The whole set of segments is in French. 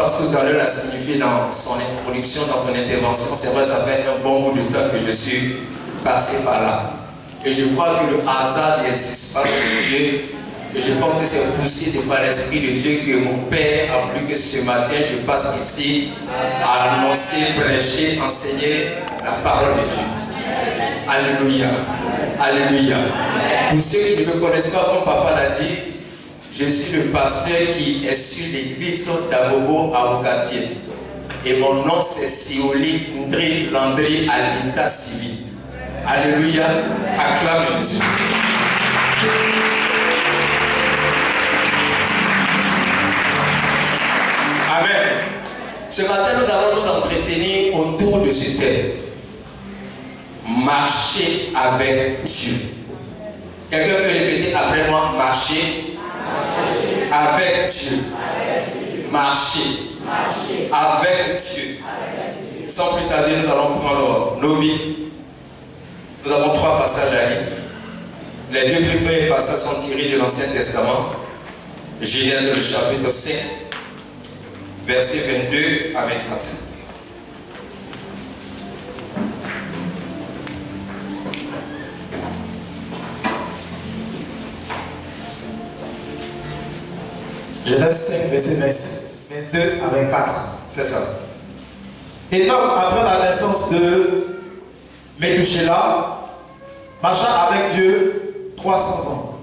parce que Galil l'a signifié dans son introduction, dans son intervention. C'est vrai, ça fait un bon bout de temps que je suis passé par là. Et je crois que le hasard n'existe pas sur Dieu. Et je pense que c'est poussé par l'Esprit de Dieu que mon Père a voulu que ce matin je passe ici à annoncer, prêcher, enseigner la parole de Dieu. Alléluia. Alléluia. Pour ceux qui ne me connaissent pas, comme papa l'a dit, je suis le pasteur qui est sur l'église d'Abobo à Okatier. Et mon nom c'est Sioli Ndri Landry à l'état civil. Alléluia. Acclame Jésus. Amen. Ce matin, nous allons nous entretenir autour de ce thème. Marcher avec Dieu. Quelqu'un peut répéter après moi, marcher avec Dieu. Marcher avec Dieu. Sans plus tarder, nous allons prendre nos vies. Nous avons 3 passages à lire. Les 2 premiers passages sont tirés de l'Ancien Testament. Genèse le chapitre 5, versets 22 à 24. Genèse 5, verset 22 à 24. C'est ça. Et donc, après la naissance de Métouchéla, marcha avec Dieu 300 ans.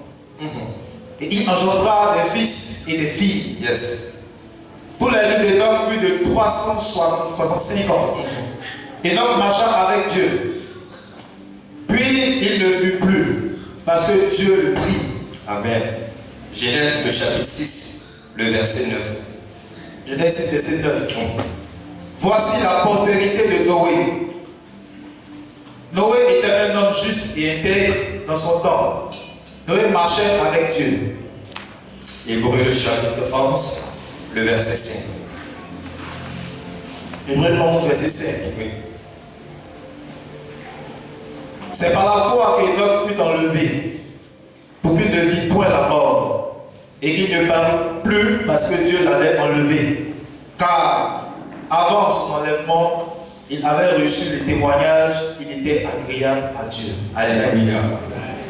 Et il engendra des fils et des filles. Yes. Tout les jours d'Enoch fut de 365 ans. Enoch marcha avec Dieu. Puis il ne fut plus, parce que Dieu le prit. Amen. Genèse le chapitre 6, le verset 9. Genèse 6, verset 9. Voici la postérité de Noé. Noé était un homme juste et intègre dans son temps. Noé marchait avec Dieu. Hébreux le chapitre 11, le verset 5. Hébreux 11, verset 5. Oui. C'est par la foi qu'Enoch fut enlevé, pour qu'il ne vit point la mort, et qu'il ne parut plus parce que Dieu l'avait enlevé. Car avant son enlèvement, il avait reçu le témoignage qu'il était agréable à Dieu. Alléluia.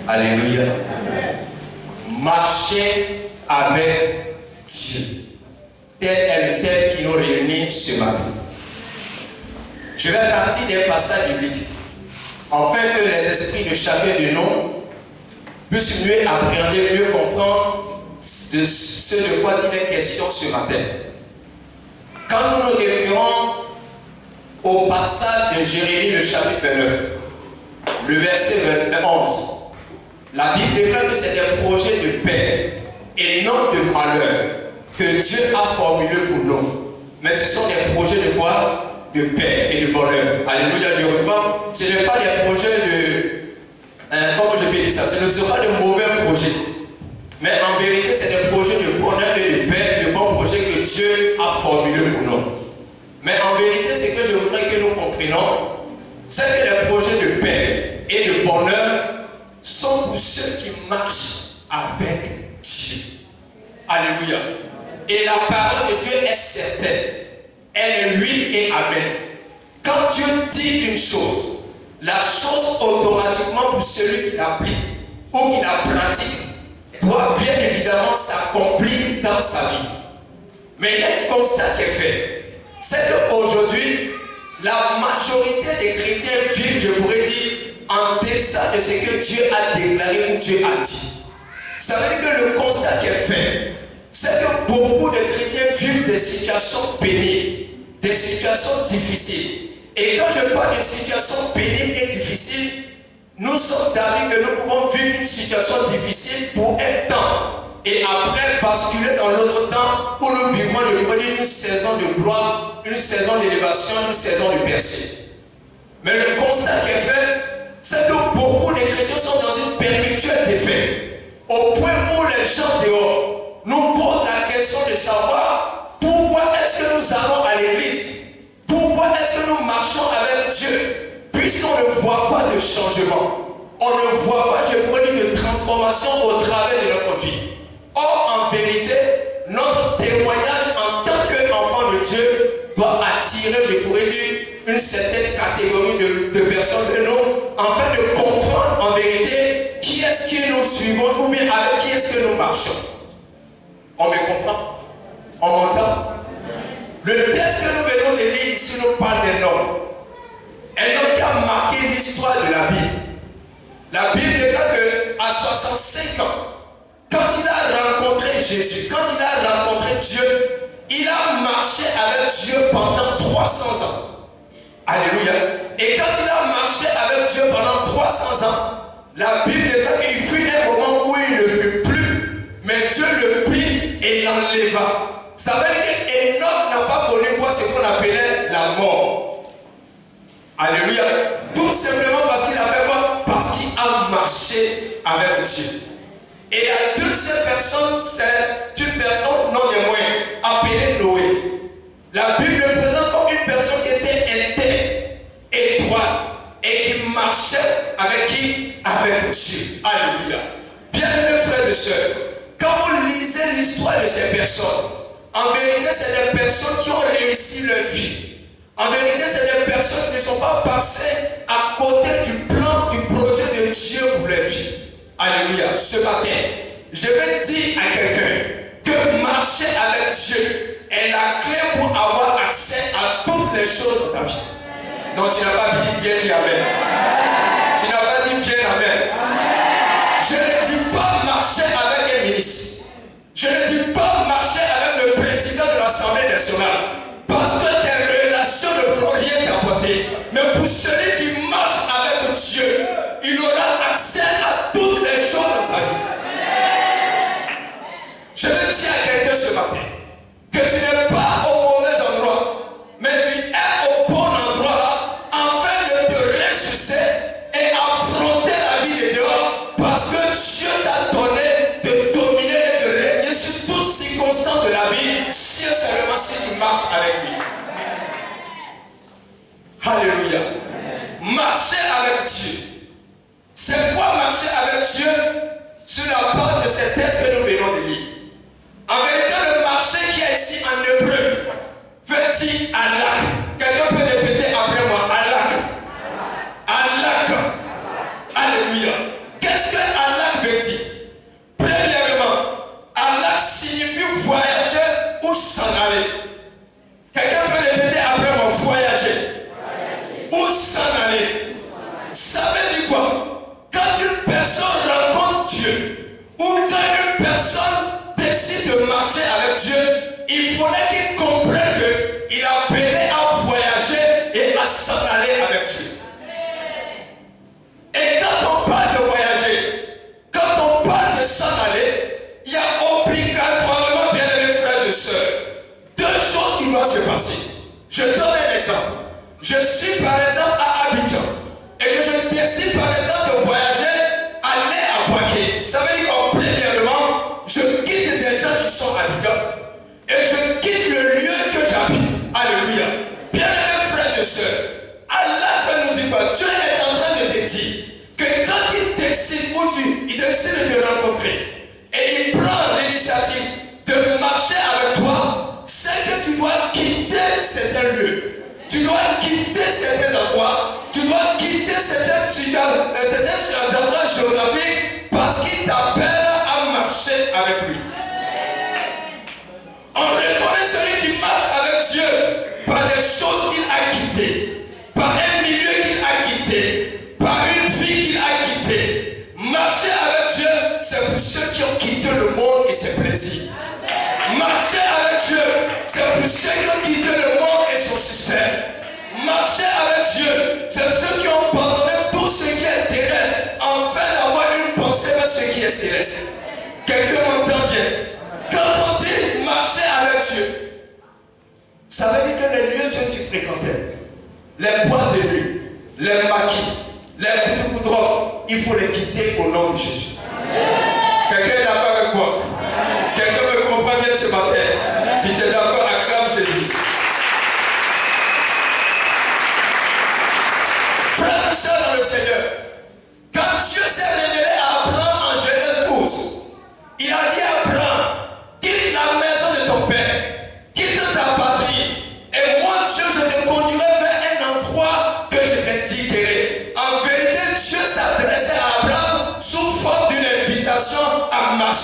Alléluia. Marcher avec Dieu. Tel est le thème qui nous réunit ce matin. Je vais partir des passages bibliques, afin que les esprits de chacun de nous puissent mieux appréhender, mieux comprendre ce de quoi il est question ce matin. Quand nous nous référons au passage de Jérémie, le chapitre 29, le verset 11, la Bible déclare que c'est des projets de paix et non de malheur que Dieu a formulés pour nous. Mais ce sont des projets de quoi? De paix et de bonheur. Alléluia, je reprends. Ce n'est pas des projets de... comment je peux dire ça? Ce ne sont pas de mauvais projets. Mais en vérité, c'est des projets de bonheur et de paix, de bons projets que Dieu a formulés pour nous. Mais en vérité, ce que je voudrais que nous comprenions, c'est que les projets de paix et de bonheur sont pour ceux qui marchent avec Dieu. Alléluia. Et la parole de Dieu est certaine. Elle est oui et amen. Quand Dieu dit une chose, la chose automatiquement pour celui qui l'applique ou qui la pratique doit bien évidemment s'accomplir dans sa vie. Mais il y a un constat qui est fait. C'est qu'aujourd'hui, la majorité des chrétiens vivent, je pourrais dire, en deçà de ce que Dieu a déclaré ou Dieu a dit. Ça veut dire que le constat qui est fait, c'est que beaucoup de chrétiens vivent des situations pénibles, des situations difficiles. Et quand je parle de situations pénibles et difficiles, nous sommes d'avis que nous pouvons vivre une situation difficile pour un temps. Et après basculer dans l'autre temps où nous vivons une saison de gloire, une saison d'élévation, une saison de percée. Mais le constat qui est fait, c'est que beaucoup de chrétiens sont dans une perpétuelle défaite. Au point où les gens dehors nous posent la question de savoir pourquoi est-ce que nous allons à l'église? Pourquoi est-ce que nous marchons avec Dieu? Puisqu'on ne voit pas de changement. On ne voit pas, je pourrais dire, de transformation au travers de notre vie. Or, en vérité, notre témoignage en tant qu'enfant de Dieu doit attirer, je pourrais dire, une certaine catégorie de personnes de nous, afin de comprendre en vérité qui est-ce que nous suivons ou bien avec qui est-ce que nous marchons. On me comprend? On m'entend? Le texte que nous venons de lire ici nous parle d'un homme. Un homme qui a marqué l'histoire de la Bible. La Bible déclare qu'à 65 ans, quand il a rencontré Jésus, quand il a rencontré Dieu, il a marché avec Dieu pendant 300 ans. Alléluia. Et quand il a marché avec Dieu pendant 300 ans, la Bible déclare qu'il fut un moment où il ne fut plus, mais Dieu le prit et l'enleva. Ça veut dire qu'Enoch n'a pas connu quoi ce qu'on appelait la mort. Alléluia. Tout simplement parce qu'il a fait quoi? Parce qu'il a marché avec Dieu. Et la deuxième personne, c'est une personne non des moyens, appelée Noé. La Bible le présente comme une personne qui était intègre, étroite, et qui marchait avec qui? Avec Dieu. Alléluia. Bien-aimés frères et sœurs, quand vous lisez l'histoire de ces personnes, en vérité, c'est des personnes qui ont réussi leur vie. En vérité, c'est des personnes qui ne sont pas passées à côté du plan, du projet de Dieu pour leur vie. Alléluia. Ce matin, je vais dire à quelqu'un que marcher avec Dieu est la clé pour avoir accès à toutes les choses de ta vie. Non, tu n'as pas dit bien dit amen. Tu n'as pas dit bien amen. Je ne dis pas marcher avec un ministre. Je ne dis pas marcher avec le président de l'Assemblée nationale. Parce que tes relations ne pourront rien t'apporter. Mais pour celui qui marche avec Dieu, il aura accès à toutes les choses de sa vie. Je veux dire à quelqu'un ce matin que tu n'es pas au mauvais endroit, mais tu es au bon endroit là, afin de te ressusciter et affronter la vie de dehors, parce que Dieu t'a donné de dominer et de régner sur toutes circonstances de la vie, si seulement si tu marches avec lui. Alléluia. Marcher avec Dieu. C'est quoi marcher avec Dieu? Sur la base de ces textes que nous venons de lire. En vérité, le marché qui est ici en hébreu veut dire alak. Quelqu'un peut répéter après moi, alak. Alak. Alléluia. Qu'est-ce que alak veut dire? Premièrement, alak signifie voyager ou s'en aller. Quelqu'un peut répéter après moi, voyager. Ou s'en aller. Ça veut dire quoi? Quand une personne rencontre Dieu, ou quand une personne décide de marcher avec Dieu, il faudrait qu'il comprenne qu'il est appelé à voyager et à s'en aller avec Dieu. Et quand on parle de voyager, quand on parle de s'en aller, il y a obligatoirement, bien aimés frères et sœurs, deux choses qui doivent se passer. Je donne un exemple. Je suis par exemple à Abidjan et que je décide par exemple de voyager, aller à Boaké. Ça veut dire qu'en premièrement, je quitte des gens qui sont à Abidjan et je quitte le lieu que j'habite. Alléluia. Bien aimés frères et sœurs, Allah va nous dire que Dieu est en train de te dire que quand il décide ou il décide de te rencontrer et il prend l'initiative de marcher avec toi, c'est que tu dois quitter certains lieux. Tu dois quitter certains endroits, tu dois quitter certains endroits géographiques parce qu'il t'appelle à marcher avec lui. On reconnaît celui qui marche avec Dieu par des choses qu'il a quittées, par un milieu qu'il a quitté, par une vie qu'il a quittée. Marcher avec Dieu, c'est pour ceux qui ont quitté le monde et ses plaisirs. Marcher avec Dieu, c'est pour ceux qui ont quitté le monde et son système. Marcher avec Dieu, c'est ceux qui ont abandonné tout ce qui est terrestre, afin d'avoir une pensée vers ce qui est céleste. Quelqu'un m'entend bien? Quand on dit marcher avec Dieu, ça veut dire que les lieux que tu fréquentais, les boîtes de nuit, les maquis, les coups de drogue, il faut les quitter au nom de Jésus. Quelqu'un est d'accord avec moi? Quelqu'un me comprend bien ce matin? Si tu es d'accord, acclame Jésus. Frères et sœurs dans le Seigneur, quand Dieu s'est révélé à Abraham en Genèse 12, il a dit à Abraham, quitte la maison de ton père, quitte ta patrie,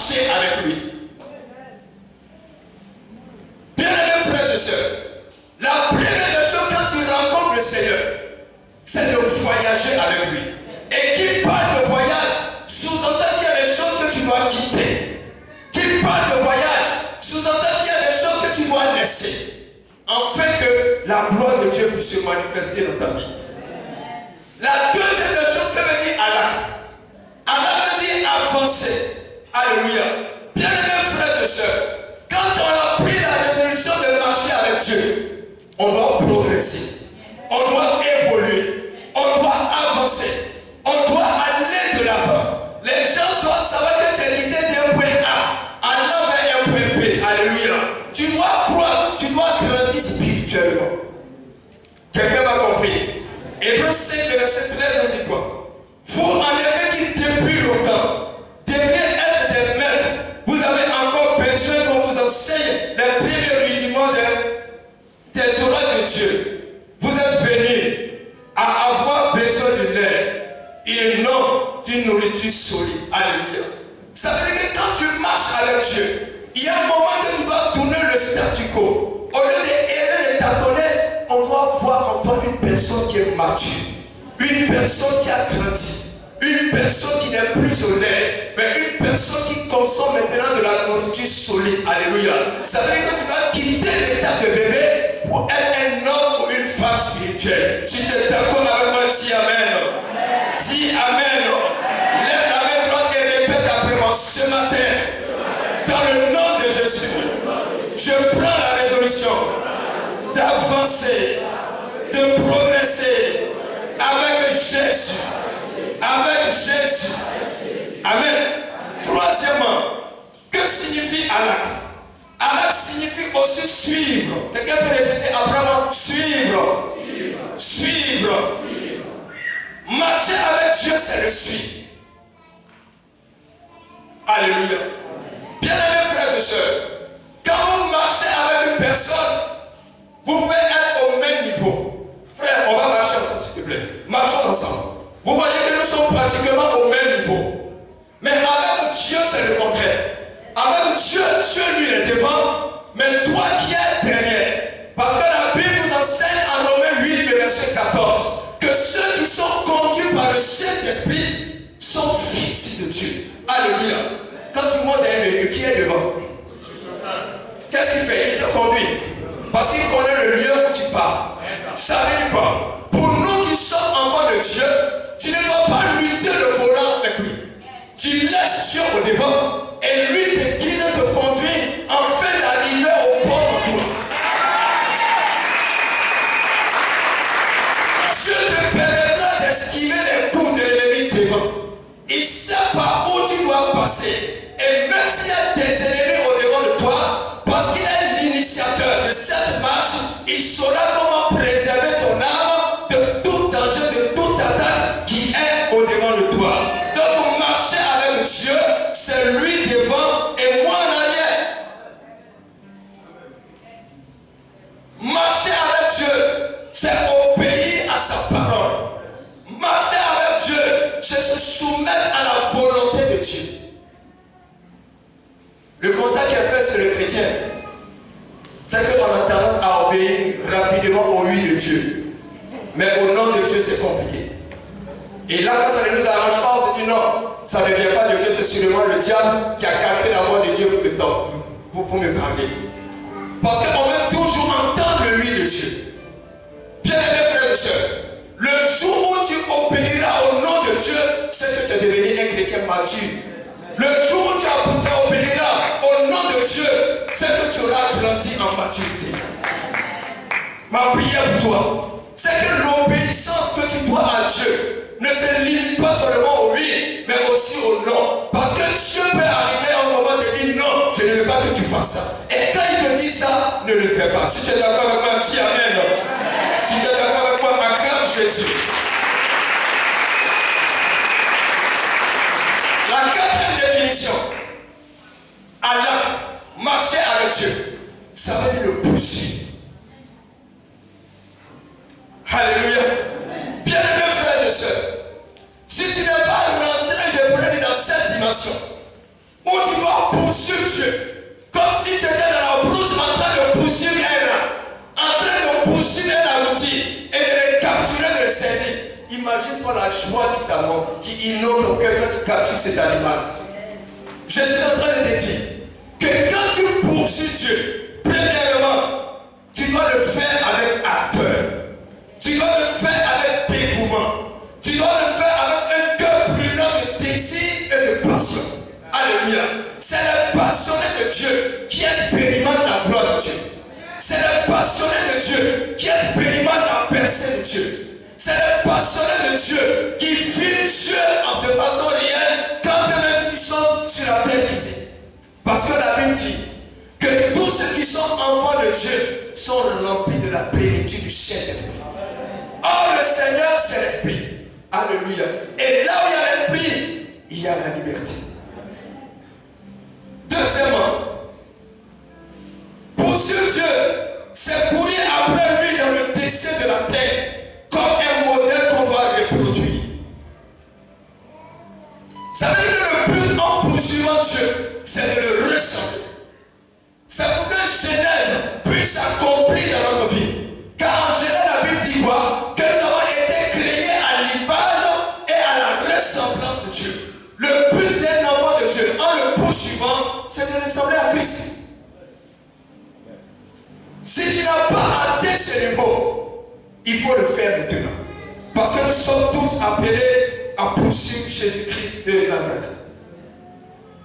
marcher avec lui. Bien-aimés frères et sœurs, la première des choses quand tu rencontres le Seigneur, c'est de voyager avec lui. Et qu'il parle de voyage, sous-entend qu'il y a des choses que tu dois quitter. Qu'il parle de voyage, sous-entend qu'il y a des choses que tu dois laisser. Afin que la gloire de Dieu puisse se manifester dans ta vie. La deuxième des choses que veut dire Allah. Allah veut dire avancer. Alléluia. Bien-aimés frères et sœurs, quand on a pris la résolution de marcher avec Dieu, on doit progresser. On doit évoluer. On doit avancer. On doit aller de l'avant. Les gens doivent savoir que tu es quitté d'un point A allant vers un point B. Alléluia. Tu dois croire, tu dois grandir spirituellement. Quelqu'un m'a compris. Hébreux 5, verset 13, on dit quoi? Vous en avez qui depuis longtemps deviez être des maîtres. Vous avez encore besoin qu'on vous enseigne les premiers rudiments des oracles de Dieu. Vous êtes venus à avoir besoin de lait et non d'une nourriture solide. Alléluia. Ça veut dire que quand tu marches avec Dieu, il y a un moment que tu dois tourner le statu quo. Au lieu d'errer et tâtonner, on doit voir en toi une personne qui est mature, une personne qui a grandi, une personne qui n'est plus au lait, mais une personne qui consomme maintenant de la nourriture solide. Alléluia. Ça veut dire que tu dois quitter l'état de bébé pour être un homme ou une femme spirituelle. Si tu es d'accord avec moi, dis Amen. Dis Amen. Lève la main droite et répète après moi ce matin. Dans le nom de Jésus, je prends la résolution d'avancer, de progresser avec Jésus. Avec Jésus. Amen. Troisièmement, que signifie Alak? Alak signifie aussi suivre. Quelqu'un peut répéter après moi? Suivre. Suivre. Marcher avec Dieu, c'est le suivre. Alléluia. Bien-aimés frères et sœurs, quand vous marchez avec une personne, vous pouvez être au même niveau. Frère, on va marcher ensemble, s'il te plaît. Marchons ensemble. Vous voyez que nous sommes pratiquement au même niveau. Mais avec Dieu, c'est le contraire. Avec Dieu, Dieu lui est devant, mais toi qui es derrière. Parce que la Bible nous enseigne en Romains 8, verset 14, que ceux qui sont conduits par le Saint-Esprit sont fils de Dieu. Alléluia. Quand tu montes dans un véhicule, qui est devant? Qu'est-ce qu'il fait? Il te conduit. Parce qu'il connaît le lieu où tu pars. Ça veut dire quoi? Pour nous qui sommes enfants de Dieu, tu ne dois pas lutter le volant avec lui. Tu laisses Dieu au devant et lui te guide, te conduit afin d'arriver au bon endroit. Dieu te permettra d'esquiver les coups de l'ennemi devant. Il sait par où tu dois passer. Et même s'il y a des ennemis au devant de toi, parce qu'il est l'initiateur de cette marche, il saura comment préserver ton âme de tout danger, de toute attaque qui est au devant de toi. Donc marcher avec Dieu, c'est lui devant et moi en arrière. Marcher avec Dieu, c'est obéir à sa parole. Marcher avec Dieu, c'est se soumettre à la volonté de Dieu. Le constat qui est fait sur le chrétien, c'est qu'on a tendance à obéir rapidement au oui de Dieu. Mais au nom de Dieu, c'est compliqué. Et là, quand ça ne nous arrange pas, on se dit non, ça ne vient pas de Dieu, c'est sûrement le diable qui a capté la voix de Dieu pour me parler. Parce qu'on veut toujours entendre le oui de Dieu. Bien-aimés frères et sœurs, le jour où tu obéiras au nom de Dieu, c'est que tu es devenu un chrétien mature. Le jour où tu obéiras au nom de Dieu, c'est que tu auras grandi en maturité. Ma prière pour toi, c'est que l'obéissance que tu dois à Dieu ne se limite pas seulement au oui, mais aussi au non. Parce que Dieu peut arriver à un moment de dire non, je ne veux pas que tu fasses ça. Et quand il te dit ça, ne le fais pas. Si tu es d'accord avec moi, dis Amen. Si tu es d'accord avec moi, acclame Jésus. La quatrième définition, Allah, marcher avec Dieu, ça veut dire le poursuivre. Alléluia. Bien-aimés frères et sœurs, si tu n'es pas rentré, je pourrais dire dans cette dimension, où tu dois poursuivre Dieu. Comme si tu étais dans la brousse en train de poursuivre un rat, en train de poursuivre un abruti et de le capturer, de le saisir. Imagine-toi la joie qui inonde ton cœur quand tu captures cet animal. Je suis en train de te dire que quand tu poursuis Dieu, premièrement, tu dois le faire avec ardeur. Tu dois le faire avec dévouement. Tu dois le faire avec un cœur brûlant de désir et de passion. Alléluia. C'est le passionné de Dieu qui expérimente la gloire de Dieu. C'est le passionné de Dieu qui expérimente la percée de Dieu. C'est le passionné de Dieu qui vit Dieu de façon réelle quand même ils sont sur la terre physique. Parce que la Bible dit que tous ceux qui sont enfants de Dieu sont remplis de la plénitude du Saint-Esprit. Or le Seigneur c'est l'Esprit. Alléluia. Et là où il y a l'Esprit, il y a la liberté. Deuxièmement, poursuivre Dieu, c'est courir après lui dans le dessein de la terre, comme un modèle qu'on doit reproduire. Ça veut dire que le but en poursuivant Dieu, c'est de le ressembler. C'est pour que Genèse puisse s'accomplir dans notre vie. Car en Genèse, la Bible dit quoi? Que nous avons été créés à l'image et à la ressemblance de Dieu. Le but d'un enfant de Dieu, en le poursuivant, c'est de ressembler à Christ. Si tu n'as pas atteint ce niveau, il faut le faire maintenant. Parce que nous sommes tous appelés à poursuivre Jésus-Christ de Nazareth.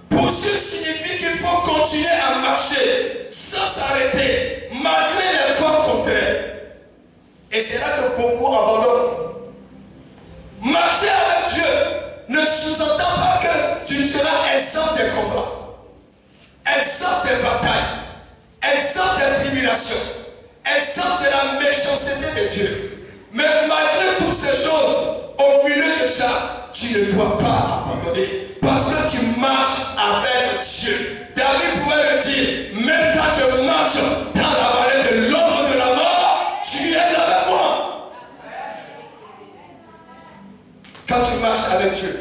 Poursuivre signifie qu'il faut continuer à marcher sans s'arrêter, malgré les vents contraires. Et c'est là que beaucoup abandonnent. Marcher avec Dieu ne sous-entend pas que tu seras exempt des combats, exempt des batailles, exempt des tribulations, exempt de la méchanceté de Dieu. Mais malgré toutes ces choses, au milieu de ça, tu ne dois pas abandonner. Parce que tu marches avec Dieu. David pouvait le dire, même quand je marche dans la vallée de l'ombre de la mort, tu es avec moi. Quand tu marches avec Dieu,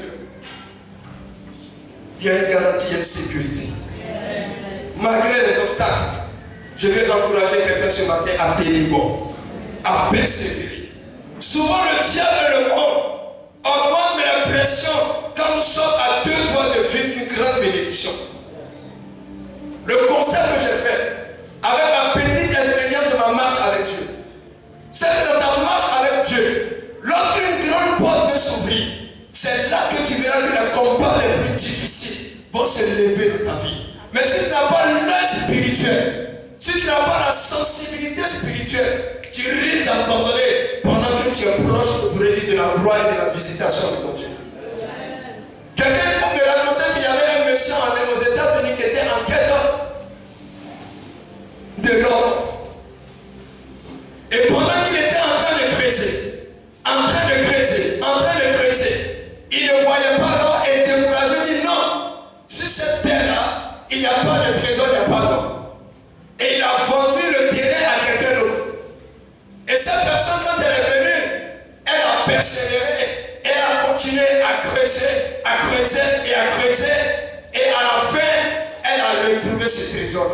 il y a une garantie, il y a une sécurité. Malgré les obstacles, je vais encourager quelqu'un ce matin à tenir bon, à persévérer. Souvent le diable et le monde augmentent mes pressions quand nous sommes à deux doigts de vivre une grande bénédiction. Le constat que j'ai fait avec ma petite expérience de ma marche avec Dieu, c'est que dans ta marche avec Dieu, lorsqu'une grande porte veut s'ouvrir, c'est là que tu verras que les combats les plus difficiles vont se lever dans ta vie. Mais si tu n'as pas l'œil spirituel, si tu n'as pas la sensibilité spirituelle, tu risques d'abandonner pendant que tu es proche au brebis de la gloire et de la visitation de ton Dieu. Quelqu'un me racontait qu'il y avait un monsieur aux États-Unis qui était en quête de l'or. Et pendant qu'il était en train de creuser, il ne voyait pas l'or et découragé, il dit non, sur cette terre-là, il n'y a pas de trésor, il n'y a pas d'or. Et il a vendu le terrain à quelqu'un d'autre. Et cette personne, quand elle est venue, elle a persévéré, elle a continué à creuser, et à la fin, elle a retrouvé ce trésor.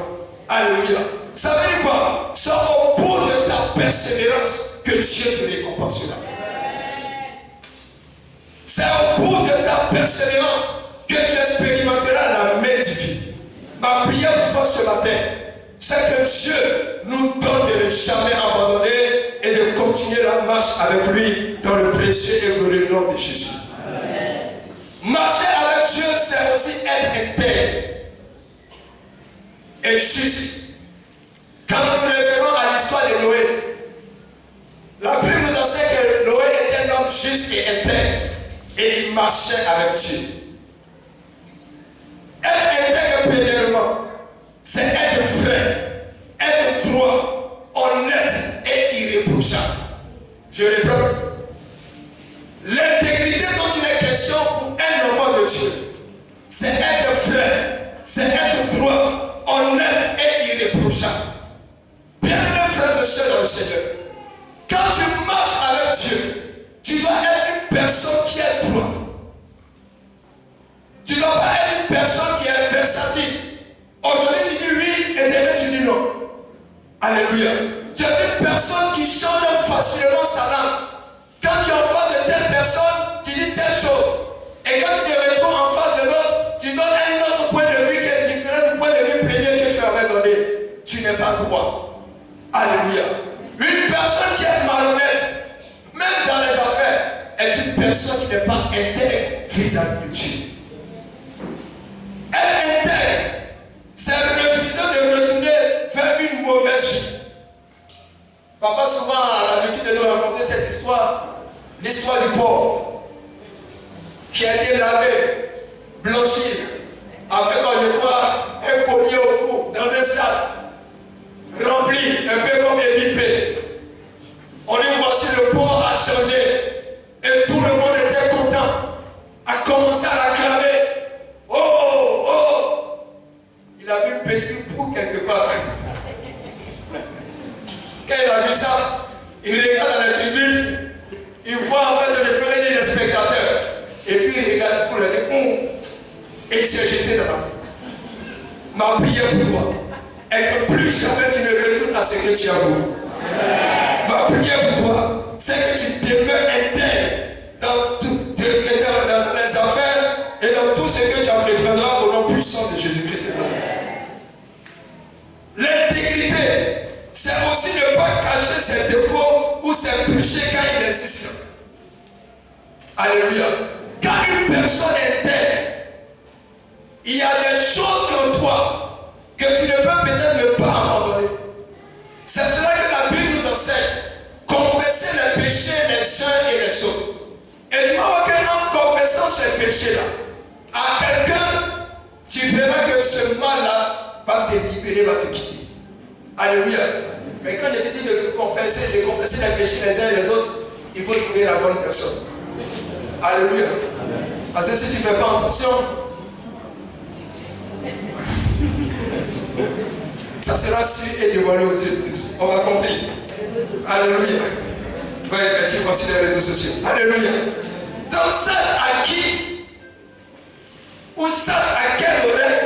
Alléluia. Ça veut dire quoi? C'est au bout de ta persévérance que Dieu te récompensera. C'est au bout de ta persévérance que tu expérimenteras la main divine. Ma prière pour toi ce matin, c'est que Dieu nous donne de ne jamais abandonner et de continuer la marche avec lui dans le précieux et glorieux nom de Jésus. Amen. Marcher avec Dieu, c'est aussi être intègre et juste. Quand nous nous référons à l'histoire de Noé, la Bible nous enseigne que Noé était un homme juste et intègre et il marchait avec Dieu. Être intègre premièrement, c'est être vrai, être droit, honnête et irréprochable. Je répète, l'intégrité dont il est question pour un enfant de Dieu, c'est être vrai, c'est être droit, honnête et irréprochable. Bien-aimés frères et sœurs dans le Seigneur, quand tu marches avec Dieu, tu dois être une personne qui est droite. Tu ne dois pas être une personne qui est versatile. Alléluia. Tu es une personne qui change facilement sa langue. Quand tu es en face de telle personne, tu dis telle chose. Et quand tu te retrouves en face de l'autre, tu donnes un autre point de vue qui est différent du point de vue premier que tu avais donné. Tu n'es pas droit. Alléluia. Une personne qui est malhonnête, même dans les affaires, est une personne qui n'est pas intègre vis-à-vis de Dieu. Elle intègre, c'est refuser de retourner faire une mauvaise vie. Papa souvent a l'habitude de nous raconter cette histoire, l'histoire du pauvre qui a été lavé, blanchi, avec je crois un collier au cou dans un sac rempli, un peu comme épipé. On dit voici le pauvre a changé et tout le monde était content, a commencé à l'acclamer. Oh, oh, oh! Il a vu un petit bout quelque part. Quand il a vu ça, il regarde dans la tribune, il voit en fait de pleurer des spectateurs. Et puis il regarde pour le dire, et il s'est jeté dans la main. Ma prière pour toi est que plus jamais tu ne retournes à ce que tu as voulu. Ma prière pour toi, c'est que tu demeures intègre dans les affaires et dans tout ce que tu entreprendras au nom puissant de Jésus-Christ. L'intégrité, c'est aussi ne pas cacher ses défauts ou ses péchés quand il existe. Alléluia. Quand une personne est intègre, il y a des choses en toi que tu ne peux peut-être ne pas abandonner. C'est cela que la Bible nous enseigne. Confesser les péchés les uns et les autres. Et tu vas voir qu'en confessant ces péchés-là, à quelqu'un, tu verras que ce mal-là va te libérer, va te quitter. Alléluia. Mais quand je te dis de confesser les péchés les uns et les autres, il faut trouver la bonne personne. Alléluia. Parce que si tu ne fais pas attention, ça sera su et dévoilé aux yeux de tous. On va comprendre. Alléluia. Oui, effectivement, sur les réseaux sociaux. Alléluia. Donc, sache à qui ou sache à quelle oreille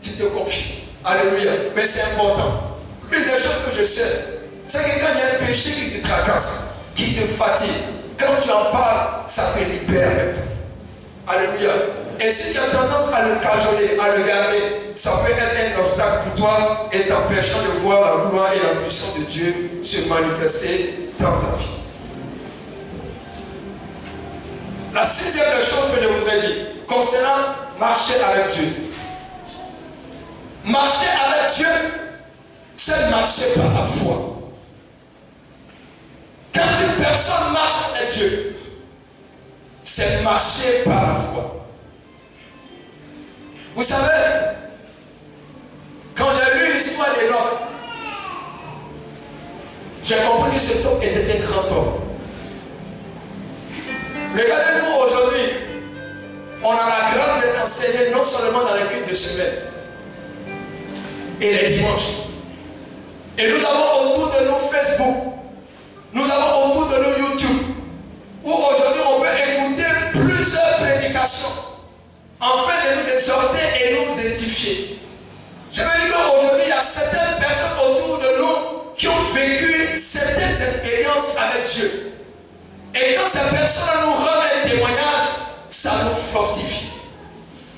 tu te confies. Alléluia. Mais c'est important. L'une des choses que je sais, c'est que quand il y a un péché qui te tracasse, qui te fatigue, quand tu en parles, ça te libère même. Alléluia. Et si tu as tendance à le cajoler, à le garder, ça peut être un obstacle pour toi et t'empêchant de voir la gloire et la puissance de Dieu se manifester dans ta vie. La sixième des choses que je voudrais dire concernant marcher avec Dieu. Marcher avec Dieu, c'est marcher par la foi. Quand une personne marche avec Dieu, c'est marcher par la foi. Vous savez, quand j'ai lu l'histoire d'Enoch, j'ai compris que cet homme était un grand homme. Regardez-nous aujourd'hui, on a la grâce d'être enseigné non seulement dans les cultes de semaine et les dimanches. Et nous avons autour de nous Facebook, nous avons autour de nous YouTube, où aujourd'hui on peut écouter plusieurs prédications afin de nous exhorter et nous édifier. Je veux dire qu'aujourd'hui, il y a certaines personnes autour de nous qui ont vécu certaines expériences avec Dieu. Et quand ces personnes nous rendent un témoignage, ça nous fortifie.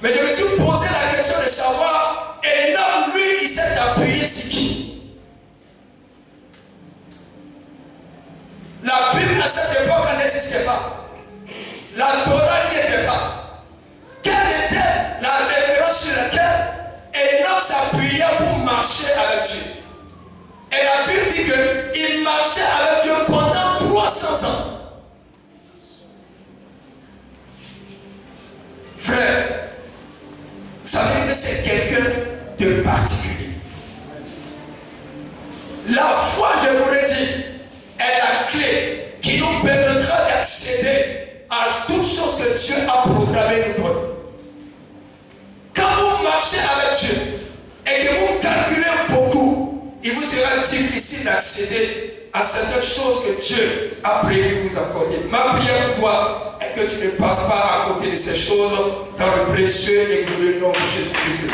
Mais je me suis posé la question de savoir, Enoch, lui, il s'est appuyé sur qui? La Bible à cette époque n'existait pas. La Torah n'y était pas. Quelle était la référence sur laquelle Enoch s'appuyait pour marcher avec Dieu? Et la Bible dit qu'il marchait avec Dieu pendant 300 ans. Frère, ça veut dire que c'est quelqu'un de particulier. La foi, je vous l'ai dit, est la clé qui nous permettra d'accéder à toutes choses que Dieu a programmées nous donner. Quand vous marchez avec Dieu et que vous calculez beaucoup, il vous sera difficile d'accéder à certaines choses que Dieu a prévu vous accorder. Ma prière pour toi est que tu ne passes pas à côté de ces choses dans le précieux et glorieux nom de Jésus-Christ.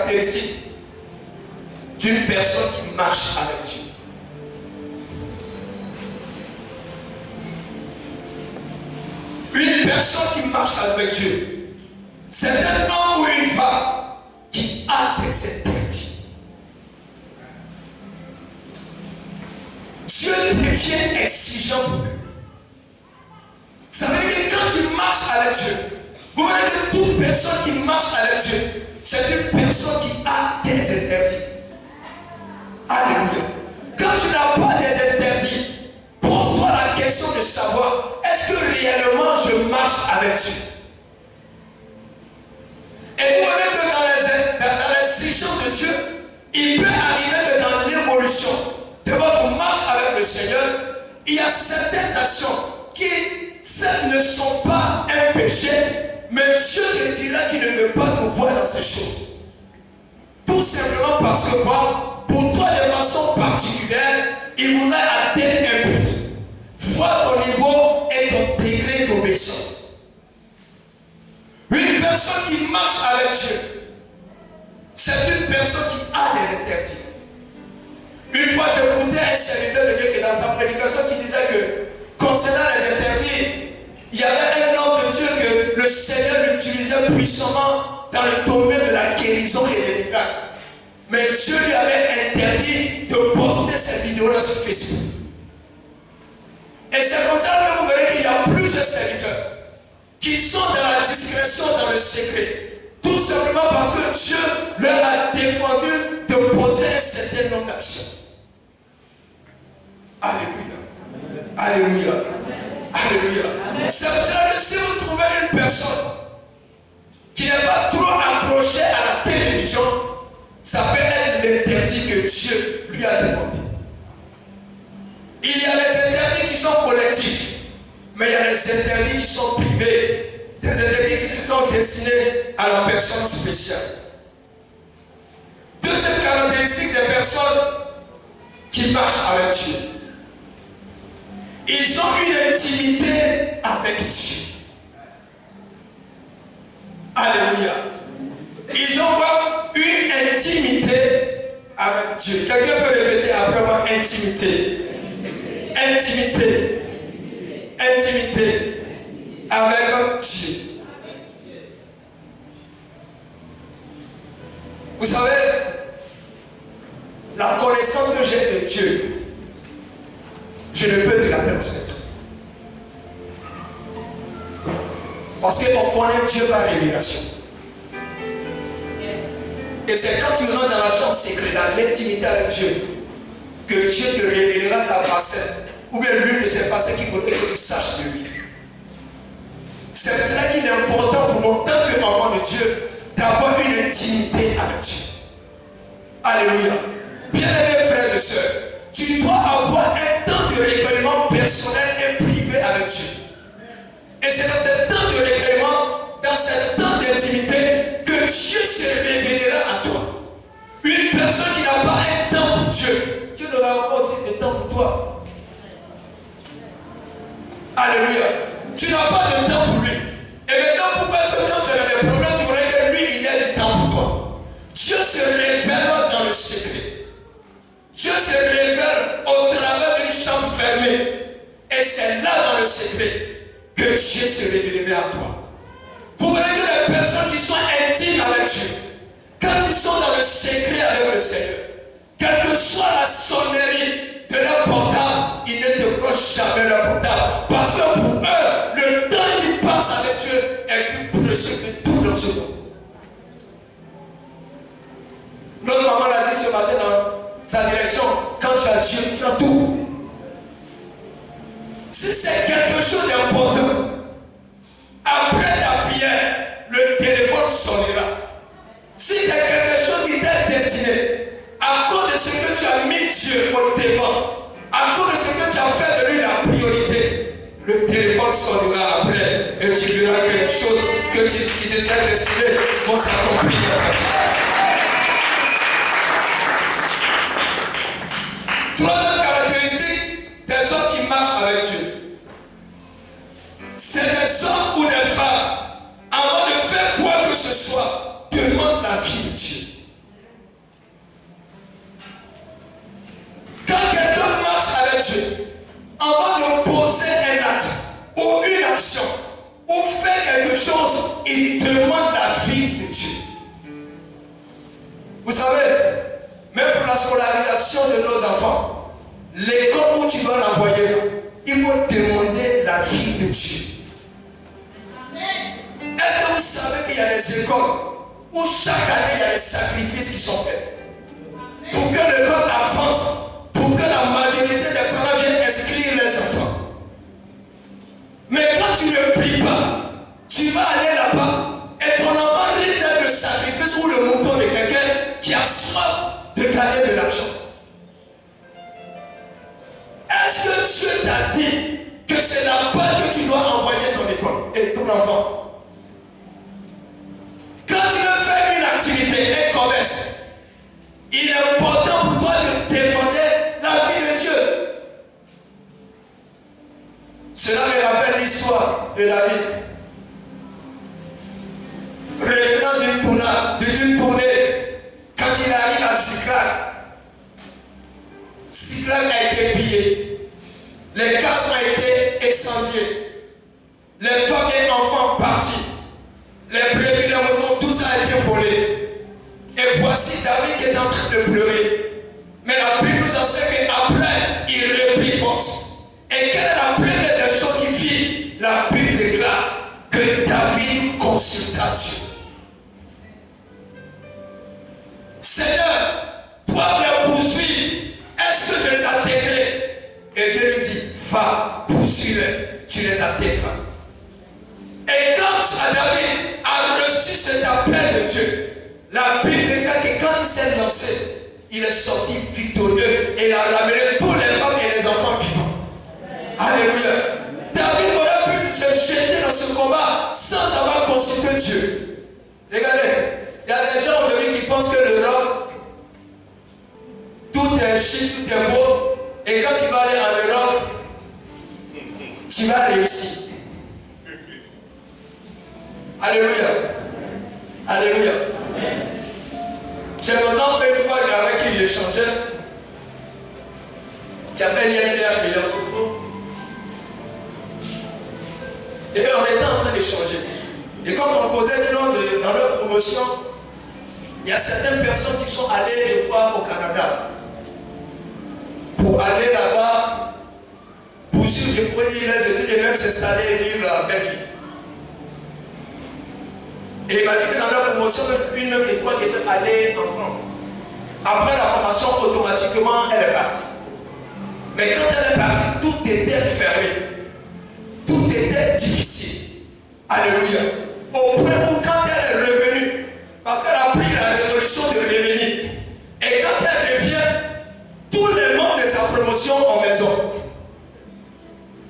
caractéristiques d'une personne qui marche avec Dieu. Une personne qui marche avec Dieu, c'est un homme ou une femme qui a des interdits. Dieu devient exigeant pour eux. Ça veut dire que quand tu marches avec Dieu, vous voyez que toute personne qui marche avec Dieu, c'est une personne qui a des interdits. Alléluia. Quand tu n'as pas des interdits, pose-toi la question de savoir, est-ce que réellement je marche avec Dieu? Et vous voyez que dans les exigences de Dieu, il peut arriver que dans l'évolution de votre marche avec le Seigneur, il y a certaines actions qui, certes, ne sont pas un péché, mais Dieu te dira qu'il ne veut pas te voir dans ces choses. Tout simplement parce que quoi? Pour toi, de façon particulière, il voudrait atteindre un but. Voir ton niveau et ton degré d'obéissance. Une personne qui marche avec Dieu, c'est une personne qui a des interdits. Une fois, j'écoutais un serviteur de Dieu qui dans sa prédication qui disait que concernant les interdits, il y avait un homme de Dieu que le Seigneur utilisait puissamment dans le domaine de la guérison et des miracles. Mais Dieu lui avait interdit de poster ses vidéos sur Facebook. Et c'est comme ça que vous verrez qu'il y a plusieurs serviteurs qui sont dans la discrétion, dans le secret. Tout simplement parce que Dieu leur a défendu de poser un certain nombre d'actions. Alléluia. Alléluia. Alléluia. C'est pour cela que si vous trouvez une personne qui n'est pas trop accrochée à la télévision, ça peut être l'interdit que Dieu lui a demandé. Il y a les interdits qui sont collectifs, mais il y a les interdits qui sont privés, des interdits qui sont destinés à la personne spéciale. Deuxième caractéristique des personnes qui marchent avec Dieu. Ils ont une intimité avec Dieu. Alléluia. Ils ont quoi? Une intimité avec Dieu. Quelqu'un peut répéter après moi, intimité. Intimité. Intimité avec Dieu. Vous savez, la connaissance que j'ai de Dieu, je ne peux te la transmettre. Parce qu'on connaît Dieu par révélation. Et c'est quand tu rentres dans la chambre secrète, dans l'intimité avec Dieu, que Dieu te révélera sa facette, ou bien l'une de ses facettes qui voudrait que tu saches de lui. C'est pour cela qu'il est important pour nous, tant qu'enfant de Dieu, d'avoir une intimité avec Dieu. Alléluia. Bien-aimés frères et sœurs, tu dois avoir un temps de recueillement personnel et privé avec Dieu. Et c'est dans ce temps de recueillement, dans ce temps d'intimité, que Dieu se révélera à toi. Une personne qui n'a pas un temps pour Dieu, Dieu n'aura pas aussi de temps pour toi. Alléluia. Tu n'as pas de temps pour lui. Et maintenant, pourquoi est-ce que quand tu as des problèmes, tu voudrais que lui, il ait du temps pour toi? Dieu se révèle dans le secret. Dieu se révèle au travers d'une chambre fermée. Et c'est là, dans le secret, que Dieu se révélera à toi. Vous voyez que les personnes qui sont intimes avec Dieu, quand ils sont dans le secret avec le Seigneur, quelle que soit la sonnerie de leur portable, ils ne décrochent jamais leur portable. Parce que pour eux, le temps qu'ils passent avec Dieu est plus précieux que tout dans ce monde. Notre maman l'a dit ce matin dans sa direction, quand tu as Dieu, tu as tout. Si c'est quelque chose d'important, après la prière, le téléphone sonnera. Si c'est quelque chose qui t'est destiné, à cause de ce que tu as mis Dieu au devant, à cause de ce que tu as fait de lui la priorité, le téléphone sonnera après et tu verras que les choses qui t'étaient destinées vont s'accomplir dans ta vie. Troisième caractéristique des hommes qui marchent avec Dieu. C'est des hommes ou des femmes, avant de faire quoi que ce soit, demandent la vie de Dieu. il demande la vie de Dieu. Vous savez, même pour la scolarisation de nos enfants, l'école où tu vas l'envoyer, il faut demander la vie de Dieu. Est-ce que vous savez qu'il y a des écoles où chaque année il y a des sacrifices qui sont faits pour que l'école avance, pour que la majorité des parents viennent inscrire les enfants? Mais quand tu ne pries pas, tu vas aller là-bas et ton enfant risque d'être le sacrifice ou le mouton de quelqu'un qui a soif de gagner de l'argent. Est-ce que Dieu t'a dit que c'est là-bas que tu dois envoyer ton école et ton enfant? Quand tu veux faire une activité, un commerce, il est important pour toi de demander la vie de Dieu. Cela me rappelle l'histoire de David. Revenant d'une tournée, quand il arrive à Ziklag, Ziklag a été pillé. Les cases ont été incendiées. Les femmes et enfants partis. Les brebis, les moutons, tout ça a été volé. Et voici David qui est en train de pleurer. Mais la Bible nous enseigne qu'après, il reprit force. Et quelle est la première des choses qu'il fit? La Bible déclare que David consulta Dieu. Seigneur, toi me poursuivre, est-ce que je les atteindrai? Et Dieu lui dit, va, poursuis-les, tu les atteindras. Et quand David a reçu cet appel de Dieu, la Bible déclare que quand il s'est lancé, il est sorti victorieux et il a ramené tous les femmes et les enfants vivants. Alléluia. David aurait pu se jeter dans ce combat sans avoir consulté Dieu. Regardez, il y a des gens aujourd'hui qui pensent que l'Europe, tout est chic, tout est beau, et quand tu vas aller en Europe, tu vas réussir. Alléluia. Alléluia. J'ai longtemps Facebook avec qui j'échangeais, qui a fait l'INPH de Yamoussoukro. Et on était en train d'échanger. Et quand on posait des noms dans leur promotion, il y a certaines personnes qui sont allées, je crois, au Canada. Pour aller là-bas, poursuivre, je pourrais dire, les études et même s'installer et vivre la belle vie. Et il m'a dit que dans leur promotion, une de mes trois qui était allée en France. Après la formation, automatiquement, elle est partie. Mais quand elle est partie, tout était fermé. Tout était difficile. Alléluia. Au point où quand elle est revenue, parce qu'elle a pris la résolution de revenir, et quand elle revient, tous les membres de sa promotion en maison.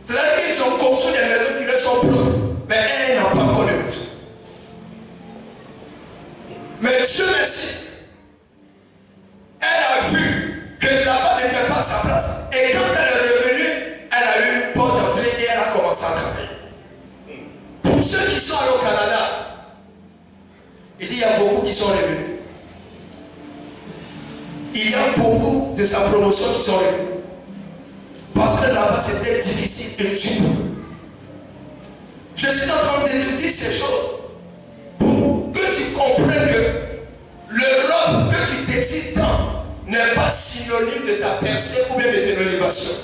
C'est-à-dire qu'ils ont construit des maisons qui leur sont propres, mais elle n'a pas encore de maison. Mais Dieu merci, elle a vu que là-bas n'était pas sa place. Et quand elle est revenue, elle a eu une porte d'entrée et elle a commencé à travailler. Pour ceux qui sont allés au Canada, il dit il y a beaucoup qui sont revenus. Il y a beaucoup de sa promotion qui sont revenus. Parce que là-bas c'était difficile et dur. Je suis en train de te dire ces choses pour que tu comprennes que l'Europe que tu décides tant n'est pas synonyme de ta percée ou bien de ton élévation.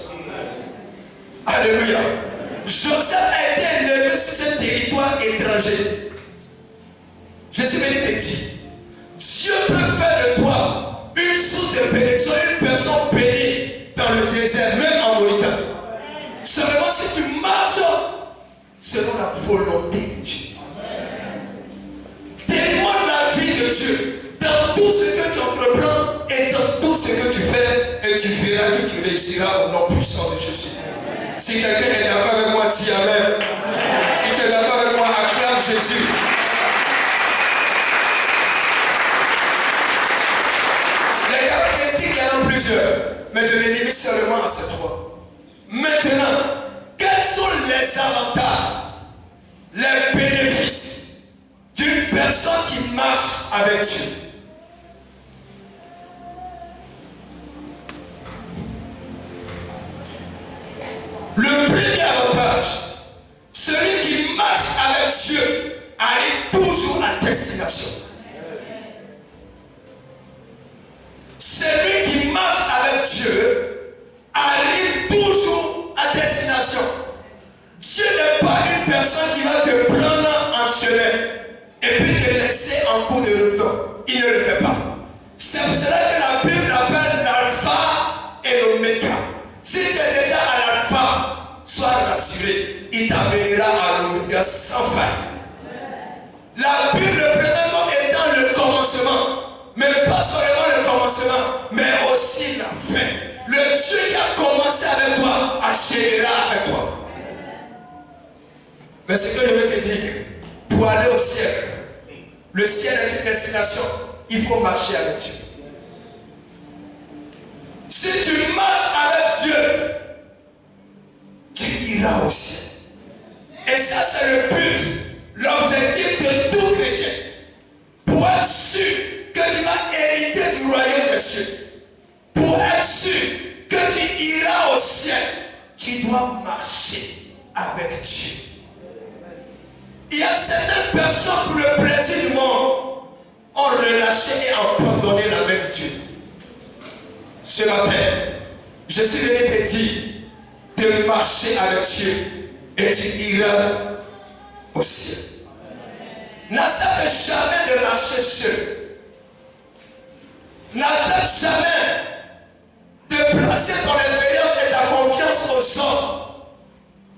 Alléluia. Joseph a été élevé sur ce territoire étranger. Je suis venu te dire, Dieu peut faire de toi une source de bénédiction, une personne bénie dans le désert, même en Mauritanie. Seulement si tu marches selon la volonté de Dieu. Demande la vie de Dieu dans tout ce que tu entreprends et dans tout ce que tu fais, et tu verras que tu réussiras au nom puissant de Jésus. Si quelqu'un est d'accord avec moi, dis Amen. Si tu es d'accord avec moi, acclame Jésus. Les caractéristiques, il y en a plusieurs, mais je les limite seulement à ces trois. Maintenant, quels sont les avantages, les bénéfices d'une personne qui marche avec Dieu? Le premier avantage, celui qui marche avec Dieu arrive tout destination. Celui qui marche avec Dieu arrive toujours à destination. Dieu n'est pas une personne qui va te prendre en chemin et puis te laisser en cours de route. Il ne le fait pas. C'est pour cela que la Bible l'appelle l'alpha et l'oméga. Si tu es déjà à l'alpha, sois rassuré, il t'amènera à l'oméga sans faille. La Bible le présente comme étant le commencement, mais pas seulement le commencement, mais aussi la fin. Le Dieu qui a commencé avec toi achèvera avec toi. Mais ce que je veux te dire, pour aller au ciel, le ciel est une destination, il faut marcher avec Dieu. Si tu marches avec Dieu, tu iras au ciel. Et ça, c'est le but, l'objectif de tout chrétien. Pour être sûr que tu vas hériter du royaume des cieux. Pour être sûr que tu iras au ciel, tu dois marcher avec Dieu. Il y a certaines personnes pour le plaisir du monde ont relâché et abandonné la main de Dieu. Ce matin, je suis venu te dire de marcher avec Dieu et tu iras au ciel. N'accepte jamais de marcher seul. N'accepte jamais de placer ton expérience et ta confiance aux hommes.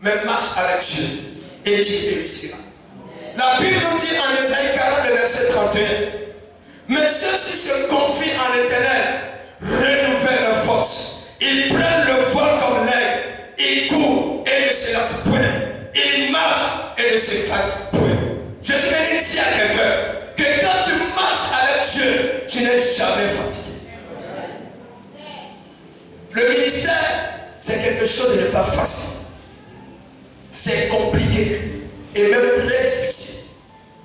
Mais marche avec Dieu et tu réussiras. La Bible nous dit en Ésaïe 40, verset 31, mais ceux-ci se confient en l'Éternel, renouvellent leur force. Ils prennent le vol comme l'aigle, ils courent et ne se lassent point. Ils marchent et ne se fatiguent point. Je suis venu dire à quelqu'un que quand tu marches avec Dieu, tu n'es jamais fatigué. Le ministère, c'est quelque chose de pas facile. C'est compliqué et même très difficile.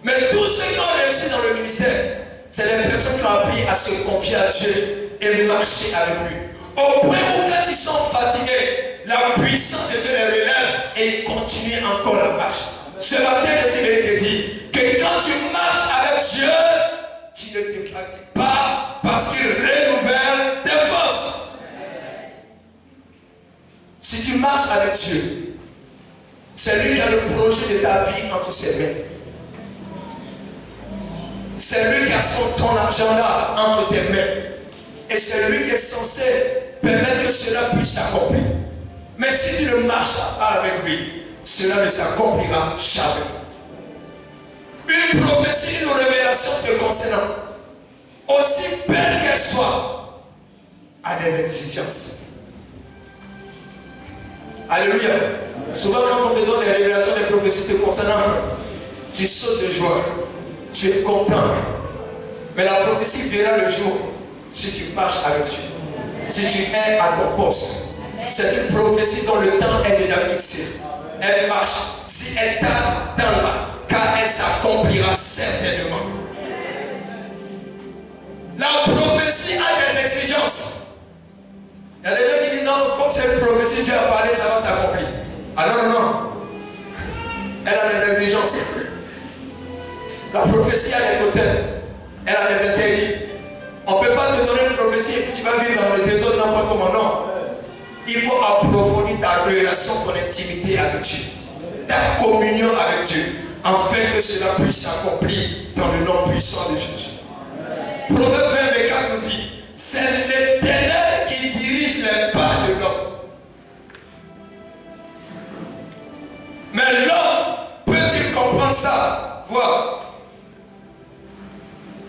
Mais tous ceux qui ont réussi dans le ministère, c'est les personnes qui ont appris à se confier à Dieu et marcher avec lui. Au point où quand ils sont fatigués, la puissance de Dieu les relève et ils continuent encore la marche. Ce matin, je suis venu te dire que quand tu marches avec Dieu, tu ne te fatigues pas parce qu'il renouvelle tes forces. Si tu marches avec Dieu, c'est lui qui a le projet de ta vie entre ses mains. C'est lui qui a ton argent là entre tes mains. Et c'est lui qui est censé permettre que cela puisse s'accomplir. Mais si tu ne marches pas avec lui, cela ne s'accomplira jamais. Une prophétie, une révélation te concernant, aussi belle qu'elle soit, a des exigences. Alléluia. Souvent quand on te donne des révélations, des prophéties te concernant, tu sautes de joie, tu es content. Mais la prophétie verra le jour si tu marches avec Dieu, si tu es à ton poste. C'est une prophétie dont le temps est déjà fixé. Elle marche. Si elle tarde, tarde, car elle s'accomplira certainement. La prophétie a des exigences. Il y a des gens qui disent non, comme c'est une prophétie, Dieu a parlé, ça va s'accomplir. Ah non, non, non. Elle a des exigences. La prophétie a des totems. Elle a des interdits. On ne peut pas te donner une prophétie et puis tu vas vivre dans le désordre n'importe comment. Non. Il faut approfondir ta relation, ton intimité avec Dieu, ta communion avec Dieu, afin que cela puisse s'accomplir dans le nom puissant de Jésus. Proverbe 24 nous dit, c'est l'Éternel qui dirige les pas de l'homme. Mais l'homme peut-il comprendre ça? Voir.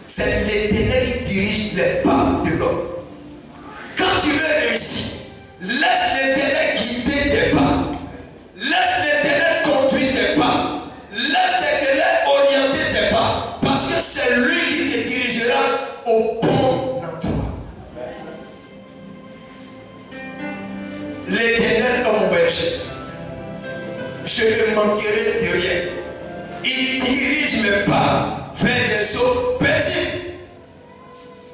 C'est l'Éternel qui dirige les pas de l'homme. Quand tu veux réussir, laisse l'Éternel guider tes pas. Laisse l'Éternel conduire tes pas. Laisse l'Éternel orienter tes pas. Parce que c'est lui qui te dirigera au bon endroit. L'Éternel est mon berger. Je ne manquerai de rien. Il dirige mes pas vers des eaux paisibles.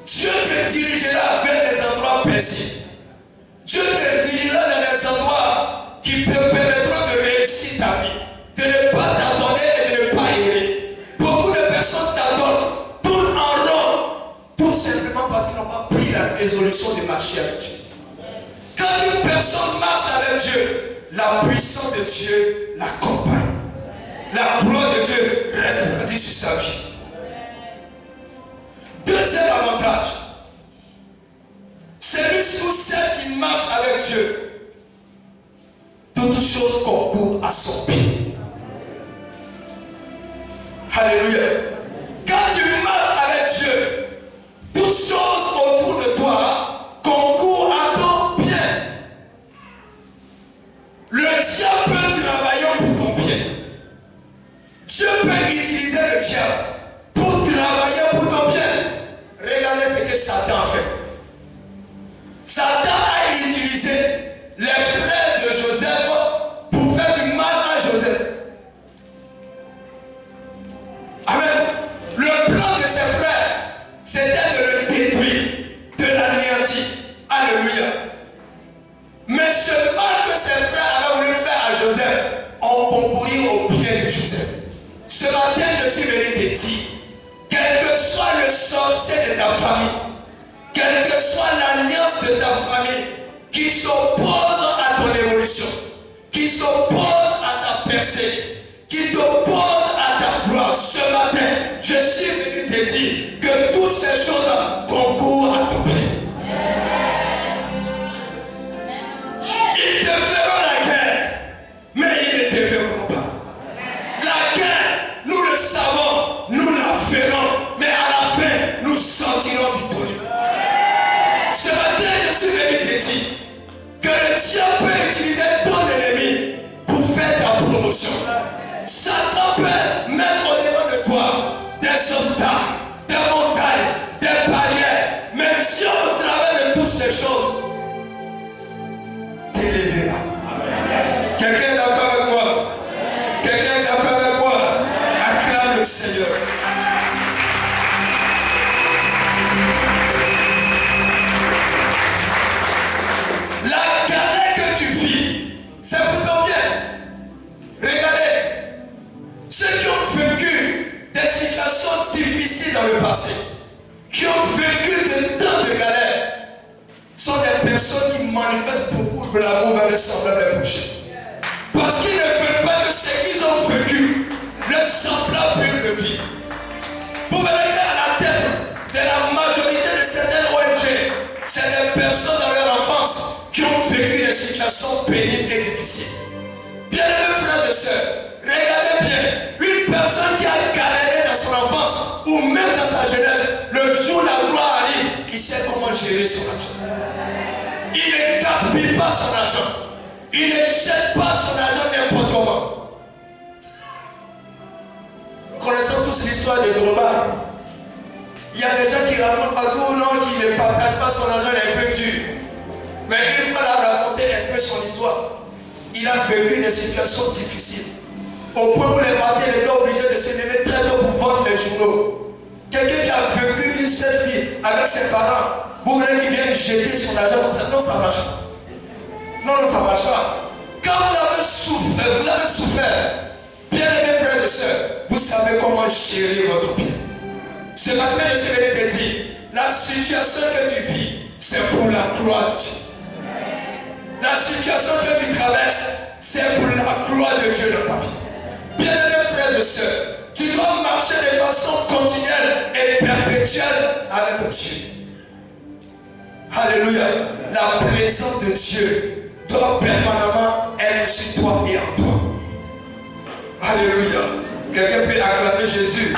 Dieu te dirigera vers des endroits paisibles. Dieu te dirigera dans des endroits qui te permettront de réussir ta vie, de ne pas t'abandonner et de ne pas errer. Beaucoup de personnes t'abandonnent l'émotion de marcher avec Dieu. Quand une personne marche avec Dieu, la puissance de Dieu l'accompagne. La gloire de Dieu resplendit sur sa vie. Deuxième avantage, celui ou celle qui marche avec Dieu, toutes choses concourent à son bien. Alléluia. Quand tu marches avec Dieu, toutes choses autour de toi concourent à ton bien. Le diable peut travailler pour ton bien. Dieu peut utiliser le diable pour travailler pour ton bien. Regardez ce que Satan a fait. Satan a utilisé les frères de Joseph pour faire du mal à Joseph. Amen. Le plan de ses frères, c'était de le détruire, de l'anéantir. Alléluia. Mais ce mal que ses frères avaient voulu faire à Joseph ont concouru au bien de Joseph. Ce matin, je suis venu te dire, quel que soit le sorcier de ta famille, quelle que soit l'alliance de ta famille qui s'oppose à ton évolution, qui s'oppose à ta percée, qui t'oppose à ta gloire, ce matin, je suis venu te dire que toutes ces choses concourent à ton bien. Ils te feront la guerre, mais ils ne te verront pas. La guerre, nous le savons, nous la ferons, mais à la fin, nous sortirons victorieux. Ce matin, je suis venu te dire que le diable peut utiliser ton ennemi pour faire ta promotion. Satan peut mettre au-devant de toi des obstacles, des montagnes, des barrières, mais Dieu au travers de toutes ces choses t'élèvera. Quelqu'un est d'accord avec moi? Quelqu'un est d'accord avec moi? Acclame le Seigneur. La galère que tu vis, c'est pour ton bien. Regardez, ceux qui ont vécu des situations difficiles dans le passé, qui ont vécu de temps de galère, sont des personnes qui manifestent beaucoup de l'amour vers les semblables et prochains. Parce qu'ils ne veulent pas que ce qu'ils ont vécu, les semblables puissent le vivre. Vous verrez à la tête de la majorité de certaines ONG, c'est des personnes dans leur enfance qui ont vécu des situations pénibles et difficiles. Bien-aimés frères et sœurs, regardez bien, une personne qui a galéré dans son enfance ou même dans sa jeunesse, le jour où la gloire arrive, il sait comment gérer son argent. Il ne gaspille pas son argent. Il ne jette pas son argent n'importe comment. Nous connaissons tous l'histoire de Drogba. Il y a des gens qui racontent partout, non, qui ne partagent pas son argent, il est un peu dur. Mais une fois là, raconter un peu son histoire. Il a vécu des situations difficiles. Au point où les matins, il était obligé de se lever très tôt pour vendre les journaux. Quelqu'un qui a vécu une seule vie avec ses parents, vous voulez qu'il vienne jeter son argent comme ça? Non, ça ne marche pas. Non, ça ne marche pas. Quand vous avez souffert, bien-aimés frères et sœurs, vous savez comment gérer votre bien. Ce matin, je suis venu te dire, la situation que tu vis, c'est pour la gloire de Dieu. La situation que tu traverses, c'est pour la gloire de Dieu dans ta vie. Bien-aimés frères et sœurs, tu dois marcher de façon continuelle et perpétuelle avec Dieu. Alléluia. La présence de Dieu doit permanemment être sur toi et en toi. Alléluia. Quelqu'un peut acclamer Jésus.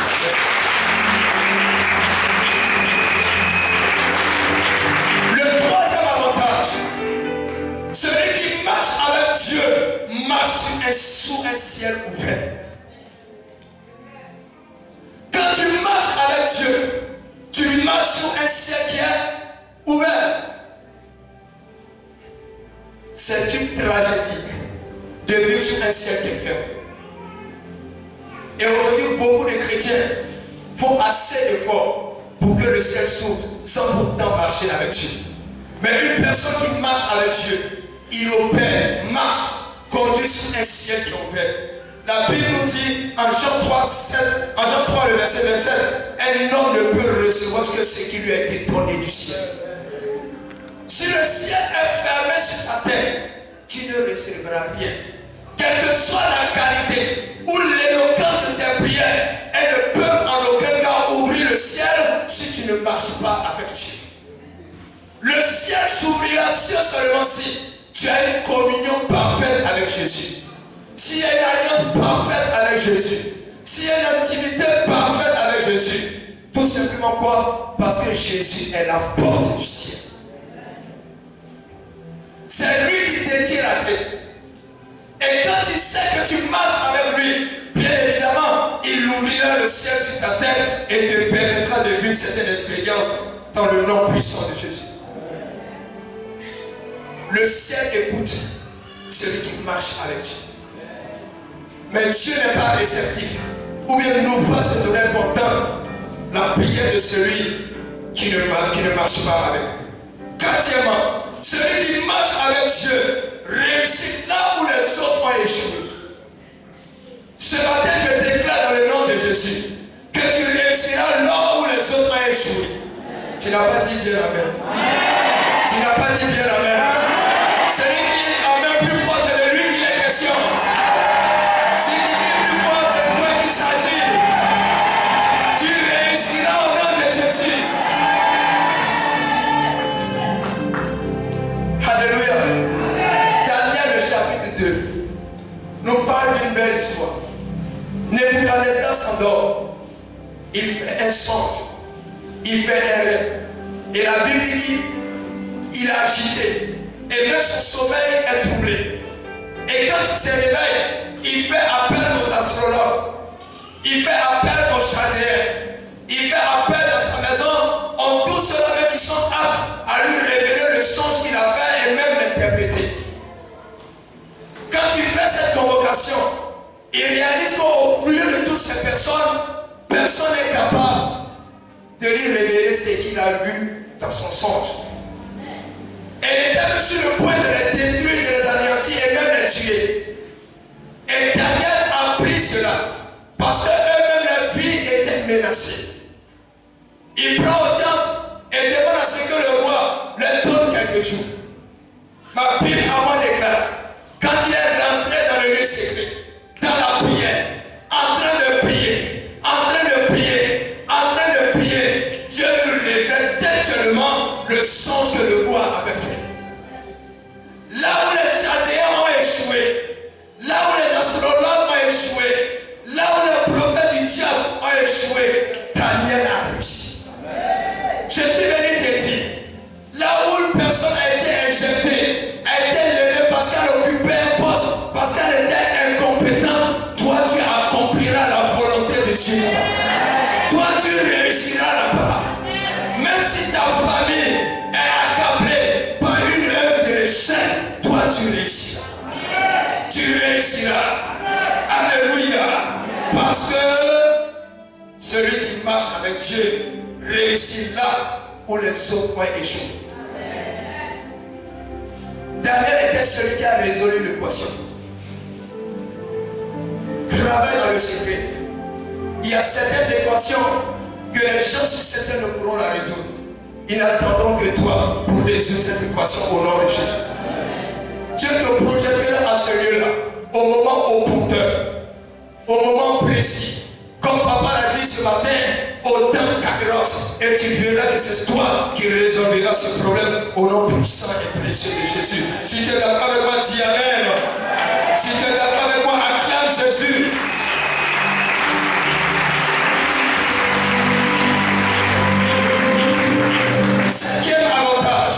Le troisième avantage, celui qui marche avec Dieu marche sous un ciel ouvert. Quand tu marches avec Dieu, tu marches sous un ciel qui est ouvert. C'est une tragédie de vivre sous un ciel qui est fermé. Et aujourd'hui, beaucoup de chrétiens font assez d'efforts pour que le ciel s'ouvre sans pourtant marcher avec Dieu. Mais une personne qui marche avec Dieu, il opère, marche, conduit sous un ciel qui est ouvert. La Bible nous dit en Jean 3, le verset 27, un homme ne peut recevoir que ce qui lui a été donné du ciel. le ciel est fermé sur ta tête, tu ne recevras rien. Quelle que soit la qualité ou l'éloquence de tes prières, elles ne peuvent en aucun cas ouvrir le ciel si tu ne marches pas avec Dieu. Le ciel s'ouvrira seulement si tu as une communion parfaite avec Jésus. S'il y a une alliance parfaite avec Jésus. S'il y a une intimité parfaite avec Jésus. Tout simplement quoi? Parce que Jésus est la porte du ciel. C'est lui qui détient la clé. Et quand il sait que tu marches avec lui, bien évidemment, il ouvrira le ciel sur ta tête et te permettra de vivre certaines expériences dans le nom puissant de Jésus. Le ciel écoute celui qui marche avec Dieu. Mais Dieu n'est pas réceptif. Ou bien n'ouvre pas ses oreilles pour entendre la prière de celui qui ne marche pas avec lui. Quatrièmement, celui qui marche avec Dieu réussit là où les autres ont échoué. Ce matin, je déclare dans le nom de Jésus que tu réussiras là où les autres ont échoué. Tu n'as pas dit bien amen. Tu n'as pas dit bien amen. Celui qui a même plus fort, c'est de lui qu'il est question. Celui qui est plus fort, c'est de toi qu'il s'agit. Tu réussiras au nom de Jésus. Alléluia. Daniel, le chapitre 2, nous parle d'une belle histoire. Nebuchadnezzar s'endort. Il fait un songe. Il fait un rêve. Et la Bible dit il est agité. Et même son sommeil est troublé. Et quand il se réveille, il fait appel aux astrologues. Il fait appel aux chaldéens. Il fait appel dans sa maison en tous ceux-là qui sont aptes à lui révéler le songe qu'il a fait et même l'interpréter. Quand il fait cette convocation, il réalise qu'au milieu de toutes ces personnes, personne n'est capable de lui révéler ce qu'il a vu dans son songe. Et il était même sur le point de les détruire, de les anéantir et même les tuer. Et Daniel a appris cela parce qu'eux-mêmes leur vie était menacée. Il prend audience et demande à ce que le roi leur donne quelques jours. Ma Bible à moi déclare, quand il est rentré dans le lieu secret, dans la prière, en train de prier, en train de prier, en train de prier, Dieu lui révèle tellement le songe que le roi avait fait. Là où les chaldéens ont échoué, là où les astrologues ont échoué, là où les prophètes du diable ont échoué, Daniel a réussi. Je suis venu te dire, là où une personne a été injectée, a été levée parce qu'elle occupait un poste, parce qu'elle était incompétente, toi tu accompliras la volonté de Dieu. Toi tu réussiras là-bas. Même si ta famille est accablée par une œuvre de l'échec, toi tu réussiras. Tu réussiras. Alléluia. Parce que celui qui marche avec Dieu réussit là où les autres ont échoué. Daniel était celui qui a résolu l'équation. Travaille dans le secret. Il y a certaines équations que les gens susceptibles ne pourront la résoudre. Ils n'attendront que toi pour résoudre cette équation au nom de Jésus. Dieu te projettera à ce lieu-là, au moment opportun, au moment précis. Comme papa l'a dit ce matin, au temps Kairos, et tu verras que c'est toi qui résolveras ce problème au nom puissant et précieux de Jésus. Si tu es d'accord avec moi, dis amen. Si tu es d'accord avec moi, acclame Jésus. Cinquième avantage,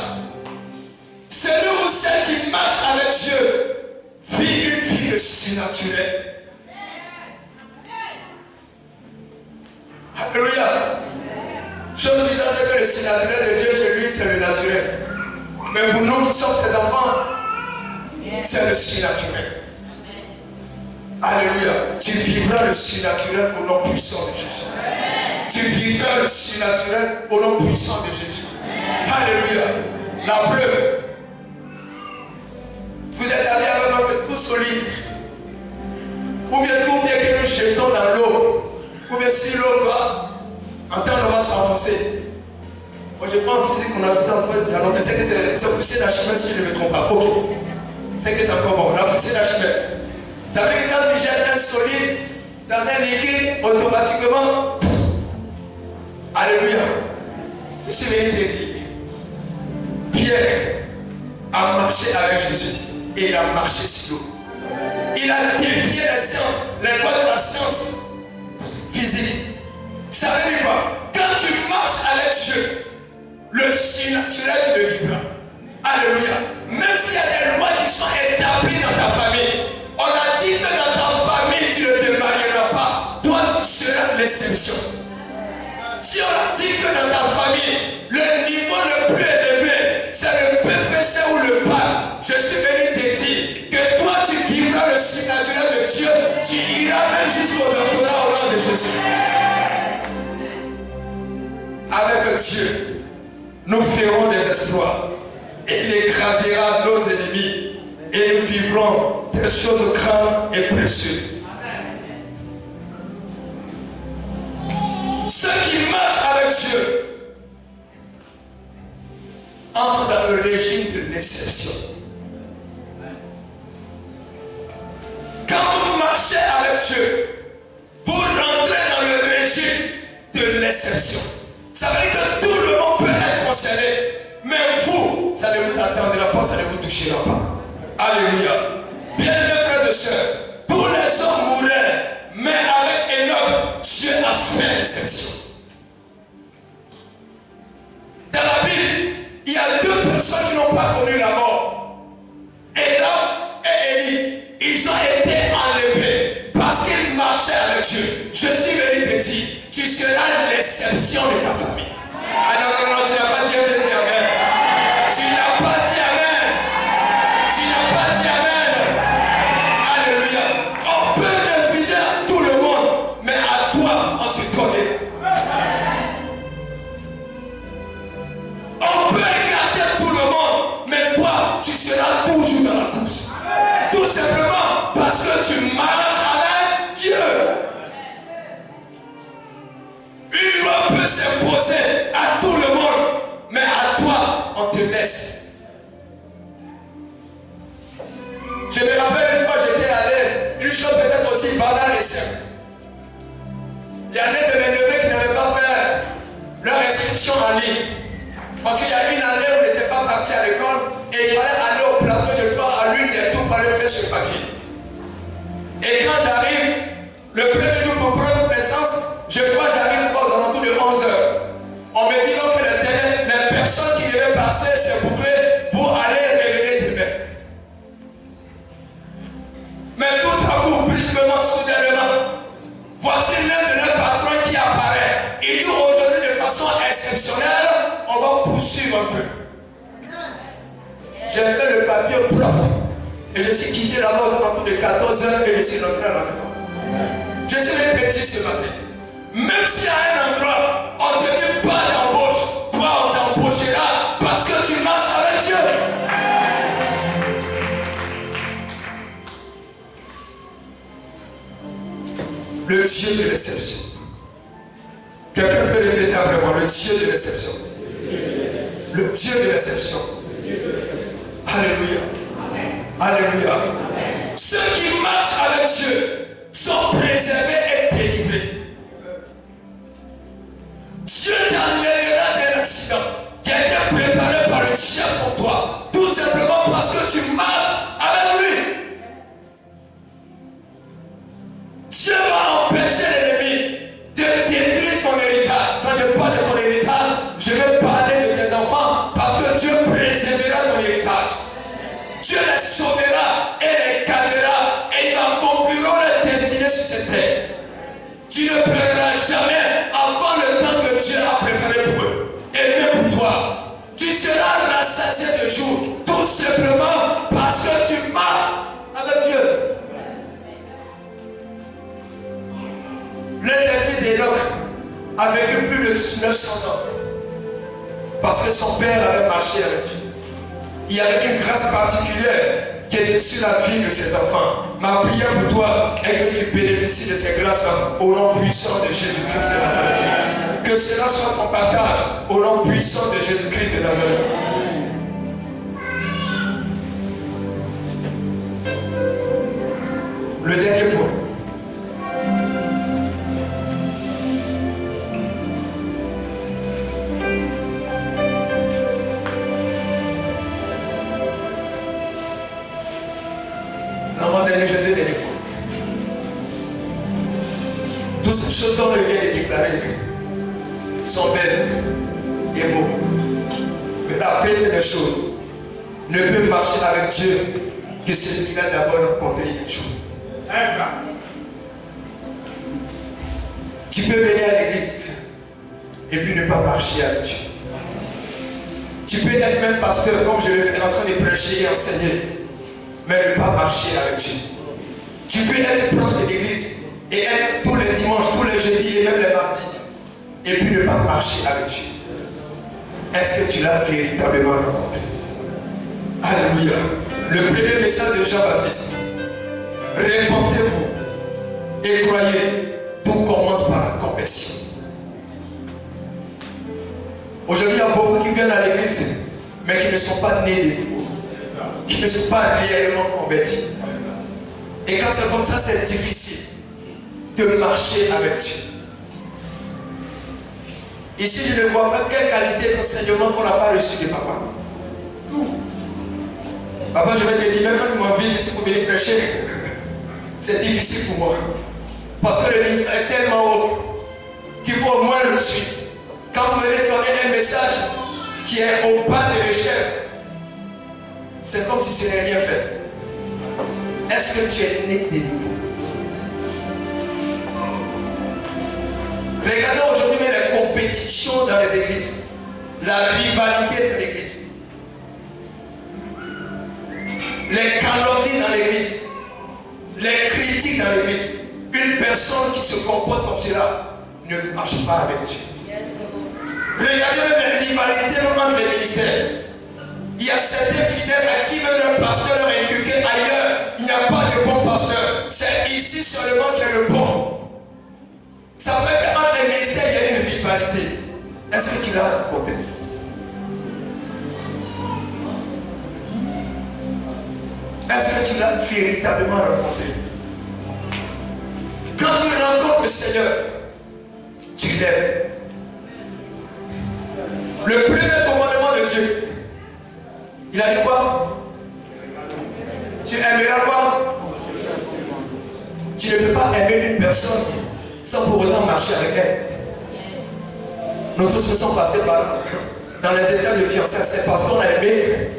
celui ou celle qui marche avec Dieu vit une vie de surnaturel. Alléluia. Chose bizarre, c'est que le surnaturel de Dieu chez lui, c'est le naturel. Mais pour nous qui sommes ses enfants, c'est le surnaturel. Alléluia. Tu vivras le surnaturel au nom puissant de Jésus. Tu vivras le surnaturel au nom puissant de Jésus. Alléluia. La preuve. Vous êtes allés avec un peu tout solide. Ou bien tout bien que nous jetons dans l'eau. Ou bien si l'eau va, en temps on va s'enfoncer. Moi je prends physique, on a vu ça un peu. Alors, c'est que c'est poussé d'Archimède si je ne me trompe pas. Ok. C'est que c'est encore bon. La poussée d'Archimède. Ça veut dire que quand tu jettes un solide dans un liquide, automatiquement, alléluia. Je suis venu te dire, Pierre a marché avec Jésus et il a marché sur l'eau. Il a défié la science, les lois de la science physique. Ça veut dire quoi? Quand tu marches avec Dieu, le surnaturel tu le vivras. Alléluia. Même s'il y a des lois qui sont établies dans ta famille, on a dit que dans ta famille tu ne te marieras pas. Toi tu seras l'exception. Si on a dit que dans ta famille, le niveau le plus élevé, c'est le PPC ou le PAL, je suis venu te dire que toi tu vivras le surnaturel de Dieu, tu iras même jusqu'au doctorat au nom de Jésus. Avec Dieu, nous ferons des exploits et il écrasera nos ennemis et nous vivrons des choses grandes et précieuses. Ceux qui marchent avec Dieu entrent dans le régime de l'exception. Quand vous marchez avec Dieu, vous rentrez dans le régime de l'exception. Ça veut dire que tout le monde peut être concerné, mais vous, ça ne vous attendra pas, ça ne vous touchera pas. Alléluia. Bien-aimés frères et sœurs, tous les hommes mouraient, mais avec Enoch, Dieu a fait l'exception. Dans la Bible, il y a deux personnes qui n'ont pas connu la mort. Enoch et Élie. Ils ont été enlevés parce qu'ils marchaient avec Dieu. Je suis venu te dire, tu seras l'exception de ta famille. Ah non, non, non, tu n'as pas dit amen. Tu n'as pas dit amen. Tu n'as pas dit amen. Alléluia. On peut refuser à tout le monde, mais à toi, on te connaît. On peut écarter tout le monde, mais toi, tu seras toujours dans la course. Tout simplement parce que tu marches avec Dieu. Une loi peut s'imposer à tout le monde, mais à toi, on te laisse. Je me rappelle une fois, j'étais allé, une chose peut-être aussi banale et simple. Il y en a de mes neveux qui n'avaient pas fait leur inscription en ligne. Parce qu'il y a une année où on n'était pas parti à l'école et il fallait aller au plateau, je crois, à l'une des tours pour aller faire sur papier. Et quand j'arrive, le premier jour pour prendre naissance, je crois que j'arrive aux alentours de 11 h. On me dit donc que les personnes qui devaient passer ces bouclés vont aller révéler demain. Mais tout à coup, brusquement, soudainement, voici l'un de leurs patrons qui apparaît. Il dit aujourd'hui de façon exceptionnelle, on va poursuivre un peu. J'ai fait le papier propre. Et je suis quitté là-bas aux alentours de 14 h et je suis rentré à la maison. Je suis venu te dire ce matin. Même si à un endroit, on ne te dit pas d'embauche, toi on t'embauchera parce que tu marches avec Dieu. Le Dieu de l'exception. Quelqu'un peut répéter après moi, le Dieu de l'exception. Le Dieu de l'exception. Alléluia. Alléluia. Ceux qui marchent avec Dieu sont préservés et délivrés. Dieu t'enlèvera d'un accident qui a été préparé par le diable pour toi. Tout simplement parce que tu marches avec lui. Dieu va empêcher l'ennemi de détruire ton héritage. Quand je parle de ton héritage, je vais parler de tes enfants parce que Dieu préservera ton héritage. Dieu les sauvera et les gardera et ils accompliront leur destinée sur cette terre. Tu ne pleureras jamais avant le temps que Dieu a préparé pour eux. Et même pour toi, tu seras rassasié de jour, tout simplement parce que tu marches avec Dieu. L'un des fils d'Enoch a vécu plus de 900 ans parce que son père avait marché avec Dieu. Il y avait une grâce particulière qui est sur la vie de ses enfants. Ma prière pour toi est que tu bénéficies de ces grâces au nom puissant de Jésus-Christ de Nazareth. Que cela soit ton partage au nom puissant de Jésus-Christ de Nazareth. Le dernier point. Normalement, j'ai deux derniers points. Toutes ces choses dont je viens de déclarer sont belles et beaux. Mais la première des choses ne peut marcher avec Dieu que celui qui a d'abord rencontré des choses. Tu peux venir à l'église et puis ne pas marcher avec Dieu. Tu peux être même pasteur comme je le fais en train de prêcher et enseigner, mais ne pas marcher avec Dieu. Tu peux être proche de l'église et être tous les dimanches, tous les jeudis et même les mardis, et puis ne pas marcher avec Dieu. Est-ce que tu l'as véritablement rencontré? Alléluia. Le premier message de Jean-Baptiste. Répentez-vous et croyez, tout commence par la conversion. Aujourd'hui, il y a beaucoup qui viennent à l'église, mais qui ne sont pas nés de nouveau, qui ne sont pas réellement convertis. Et quand c'est comme ça, c'est difficile de marcher avec Dieu. Ici, je ne vois pas quelle qualité d'enseignement qu'on n'a pas reçu de papa. Papa, je vais te dire, même quand tu m'invites ici pour venir prêcher, c'est difficile pour moi. Parce que le livre est tellement haut qu'il faut au moins le suivre. Quand vous venez donner un message qui est au bas de l'échelle, c'est comme si ce n'était rien fait. Est-ce que tu es né de nouveau? Regardez aujourd'hui les compétitions dans les églises, la rivalité de l'église, les calomnies dans l'église, les critiques dans l'église. Une personne qui se comporte comme cela ne marche pas avec Dieu. Regardez même les rivalités entre les ministères. Il y a certains fidèles à qui même le pasteur leur inculqué ailleurs. Il n'y a pas de bon pasteur. C'est ici seulement qu'il y a le bon. Ça fait qu'entre les ministères, il y a une rivalité. Est-ce que tu l'as rencontré? Est-ce que tu l'as véritablement rencontré? Quand tu rencontres le Seigneur, tu l'aimes. Le premier commandement de Dieu, il a dit quoi? Tu aimeras quoi? Tu ne peux pas aimer une personne sans pour autant marcher avec elle. Nous tous nous sommes passés par là. Dans les états de fiançailles, c'est parce qu'on a aimé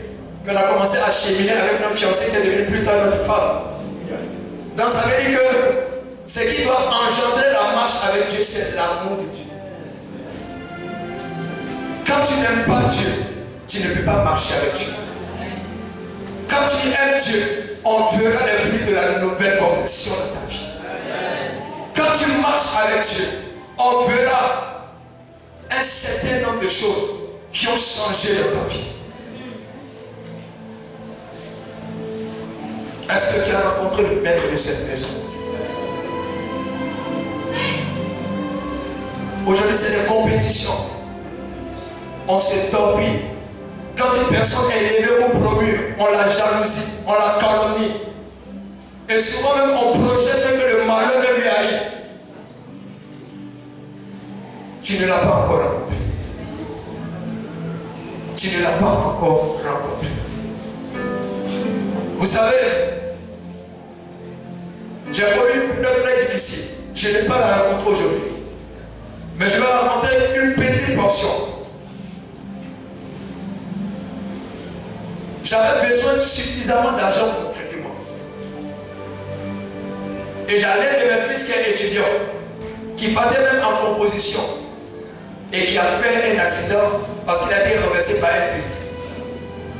qu'on a commencé à cheminer avec notre fiancée qui est devenue plus tard notre femme. Donc ça veut dire que ce qui doit engendrer la marche avec Dieu, c'est l'amour de Dieu. Quand tu n'aimes pas Dieu, tu ne peux pas marcher avec Dieu. Quand tu aimes Dieu, on verra les fruits de la nouvelle conversion dans ta vie. Quand tu marches avec Dieu, on verra un certain nombre de choses qui ont changé dans ta vie. Est-ce que tu as rencontré le maître de cette maison? Aujourd'hui, c'est des compétitions. On se torpille. Quand une personne est élevée ou promue, on la jalousie, on la calomnie. Et souvent même, on projette même que le malheur même lui arrive. Tu ne l'as pas encore rencontré. Tu ne l'as pas encore rencontré. Vous savez, j'ai connu une période très difficile. Je n'ai pas la rencontre aujourd'hui. Mais je vais raconter une petite portion. J'avais besoin de suffisamment d'argent pour le traitement. Et j'allais de mes fils qui est étudiant, qui partait même en composition, et qui a fait un accident parce qu'il a été renversé par un bus.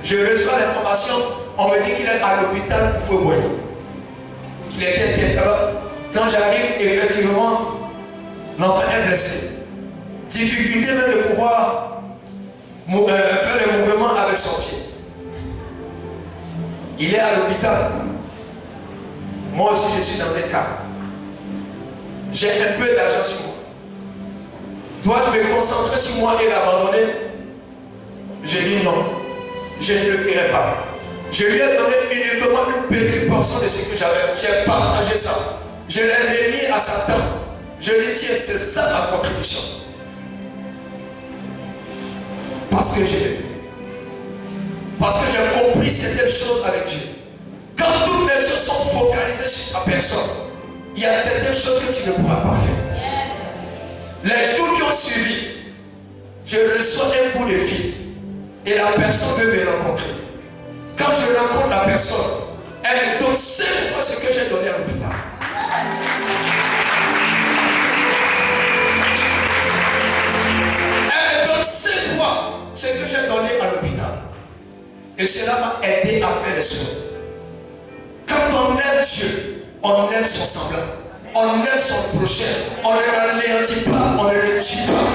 Je reçois l'information, on me dit qu'il est à l'hôpital pour Fouet-Boyer. Qu'il était quelqu'un. Quand j'arrive, effectivement, l'enfant est blessé. Difficulté même de pouvoir faire les mouvements avec son pied. Il est à l'hôpital. Moi aussi, je suis dans un cas. J'ai un peu d'argent sur moi. Dois-je me concentrer sur moi et l'abandonner? J'ai dit non. Je ne le ferai pas. Je lui ai donné uniquement une petite portion de ce que j'avais. J'ai partagé ça. Je l'ai remis à Satan. Je lui ai dit, c'est ça ma contribution. Parce que j'ai compris certaines choses avec Dieu. Quand toutes les choses sont focalisées sur ta personne, il y a certaines choses que tu ne pourras pas faire. Les jours qui ont suivi, je reçois un coup de fil et la personne veut me rencontrer. Quand je rencontre la personne, elle me donne 5 fois ce que j'ai donné à l'hôpital. Elle me donne 5 fois ce que j'ai donné à l'hôpital. Et cela m'a aidé à faire les choses. Quand on aime Dieu, on aime son semblant. On aime son prochain. On ne l'anéantit pas, on ne le tue pas.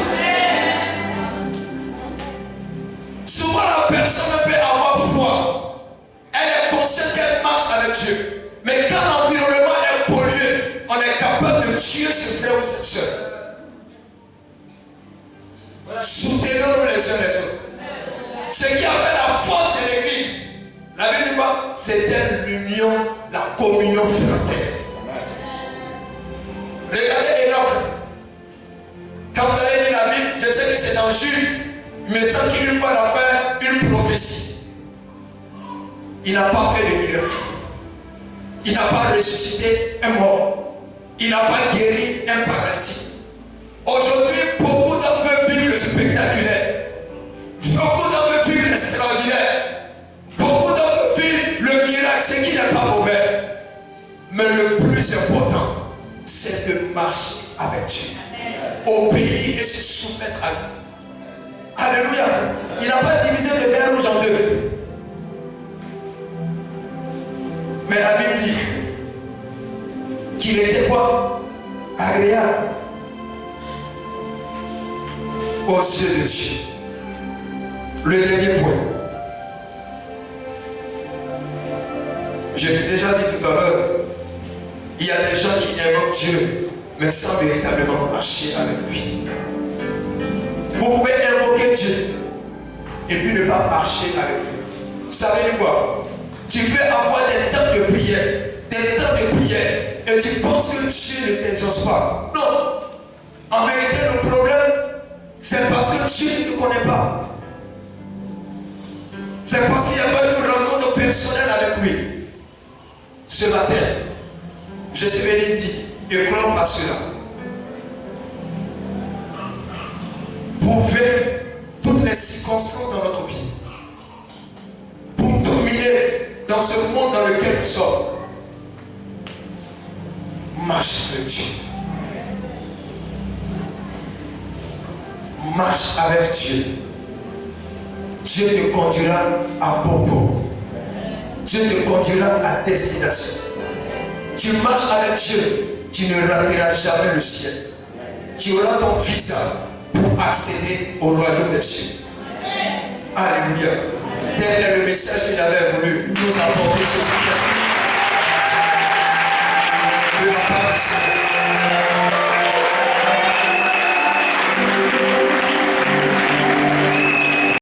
Souvent la personne peut avoir foi. Elle est consciente qu'elle marche avec Dieu. Mais quand l'environnement est pollué, on est capable de tuer ce frère ou cette soeur. Soutenons-nous les uns les autres. Ce qui a fait la force de l'église, la Bible dit, c'était l'union, la communion fraternelle. Regardez Enoch. Quand vous allez lire la Bible, je sais que c'est dans Jude, mais sans qu'il fois a fait une prophétie. Il n'a pas fait de miracle. Il n'a pas ressuscité un mort. Il n'a pas guéri un paralytique. Aujourd'hui, beaucoup d'entre eux vivent le spectaculaire. Beaucoup d'entre eux vivent l'extraordinaire. Beaucoup d'entre eux vivent le miracle, ce qui n'est pas mauvais. Mais le plus important, c'est de marcher avec Dieu. Obéir et se soumettre à lui. Alléluia. Il n'a pas divisé le mer rouge en deux. Mais la Bible dit qu'il était quoi? Agréable aux yeux de Dieu. Le dernier point. Je l'ai déjà dit tout à l'heure. Il y a des gens qui invoquent Dieu, mais sans véritablement marcher avec lui. Vous pouvez invoquer Dieu et puis ne pas marcher avec lui. Vous savez quoi? Tu peux avoir des temps de prière, et tu penses que Dieu ne t'exauce pas. Non. En vérité, le problème, c'est parce que Dieu ne te connaît pas. C'est parce qu'il n'y a pas eu de rencontre personnelle avec lui. Ce matin, je suis venu dire, et crois pas cela. Pour vaincre toutes les circonstances dans notre vie, pour dominer dans ce monde dans lequel nous sommes, marche avec Dieu. Marche avec Dieu. Dieu te conduira à bon port. Dieu te conduira à destination. Tu marches avec Dieu, tu ne rateras jamais le ciel. Tu auras ton visa pour accéder au royaume des cieux. Alléluia. Tel est le message qu'il avait voulu nous apporter ce matin. De la part du Seigneur.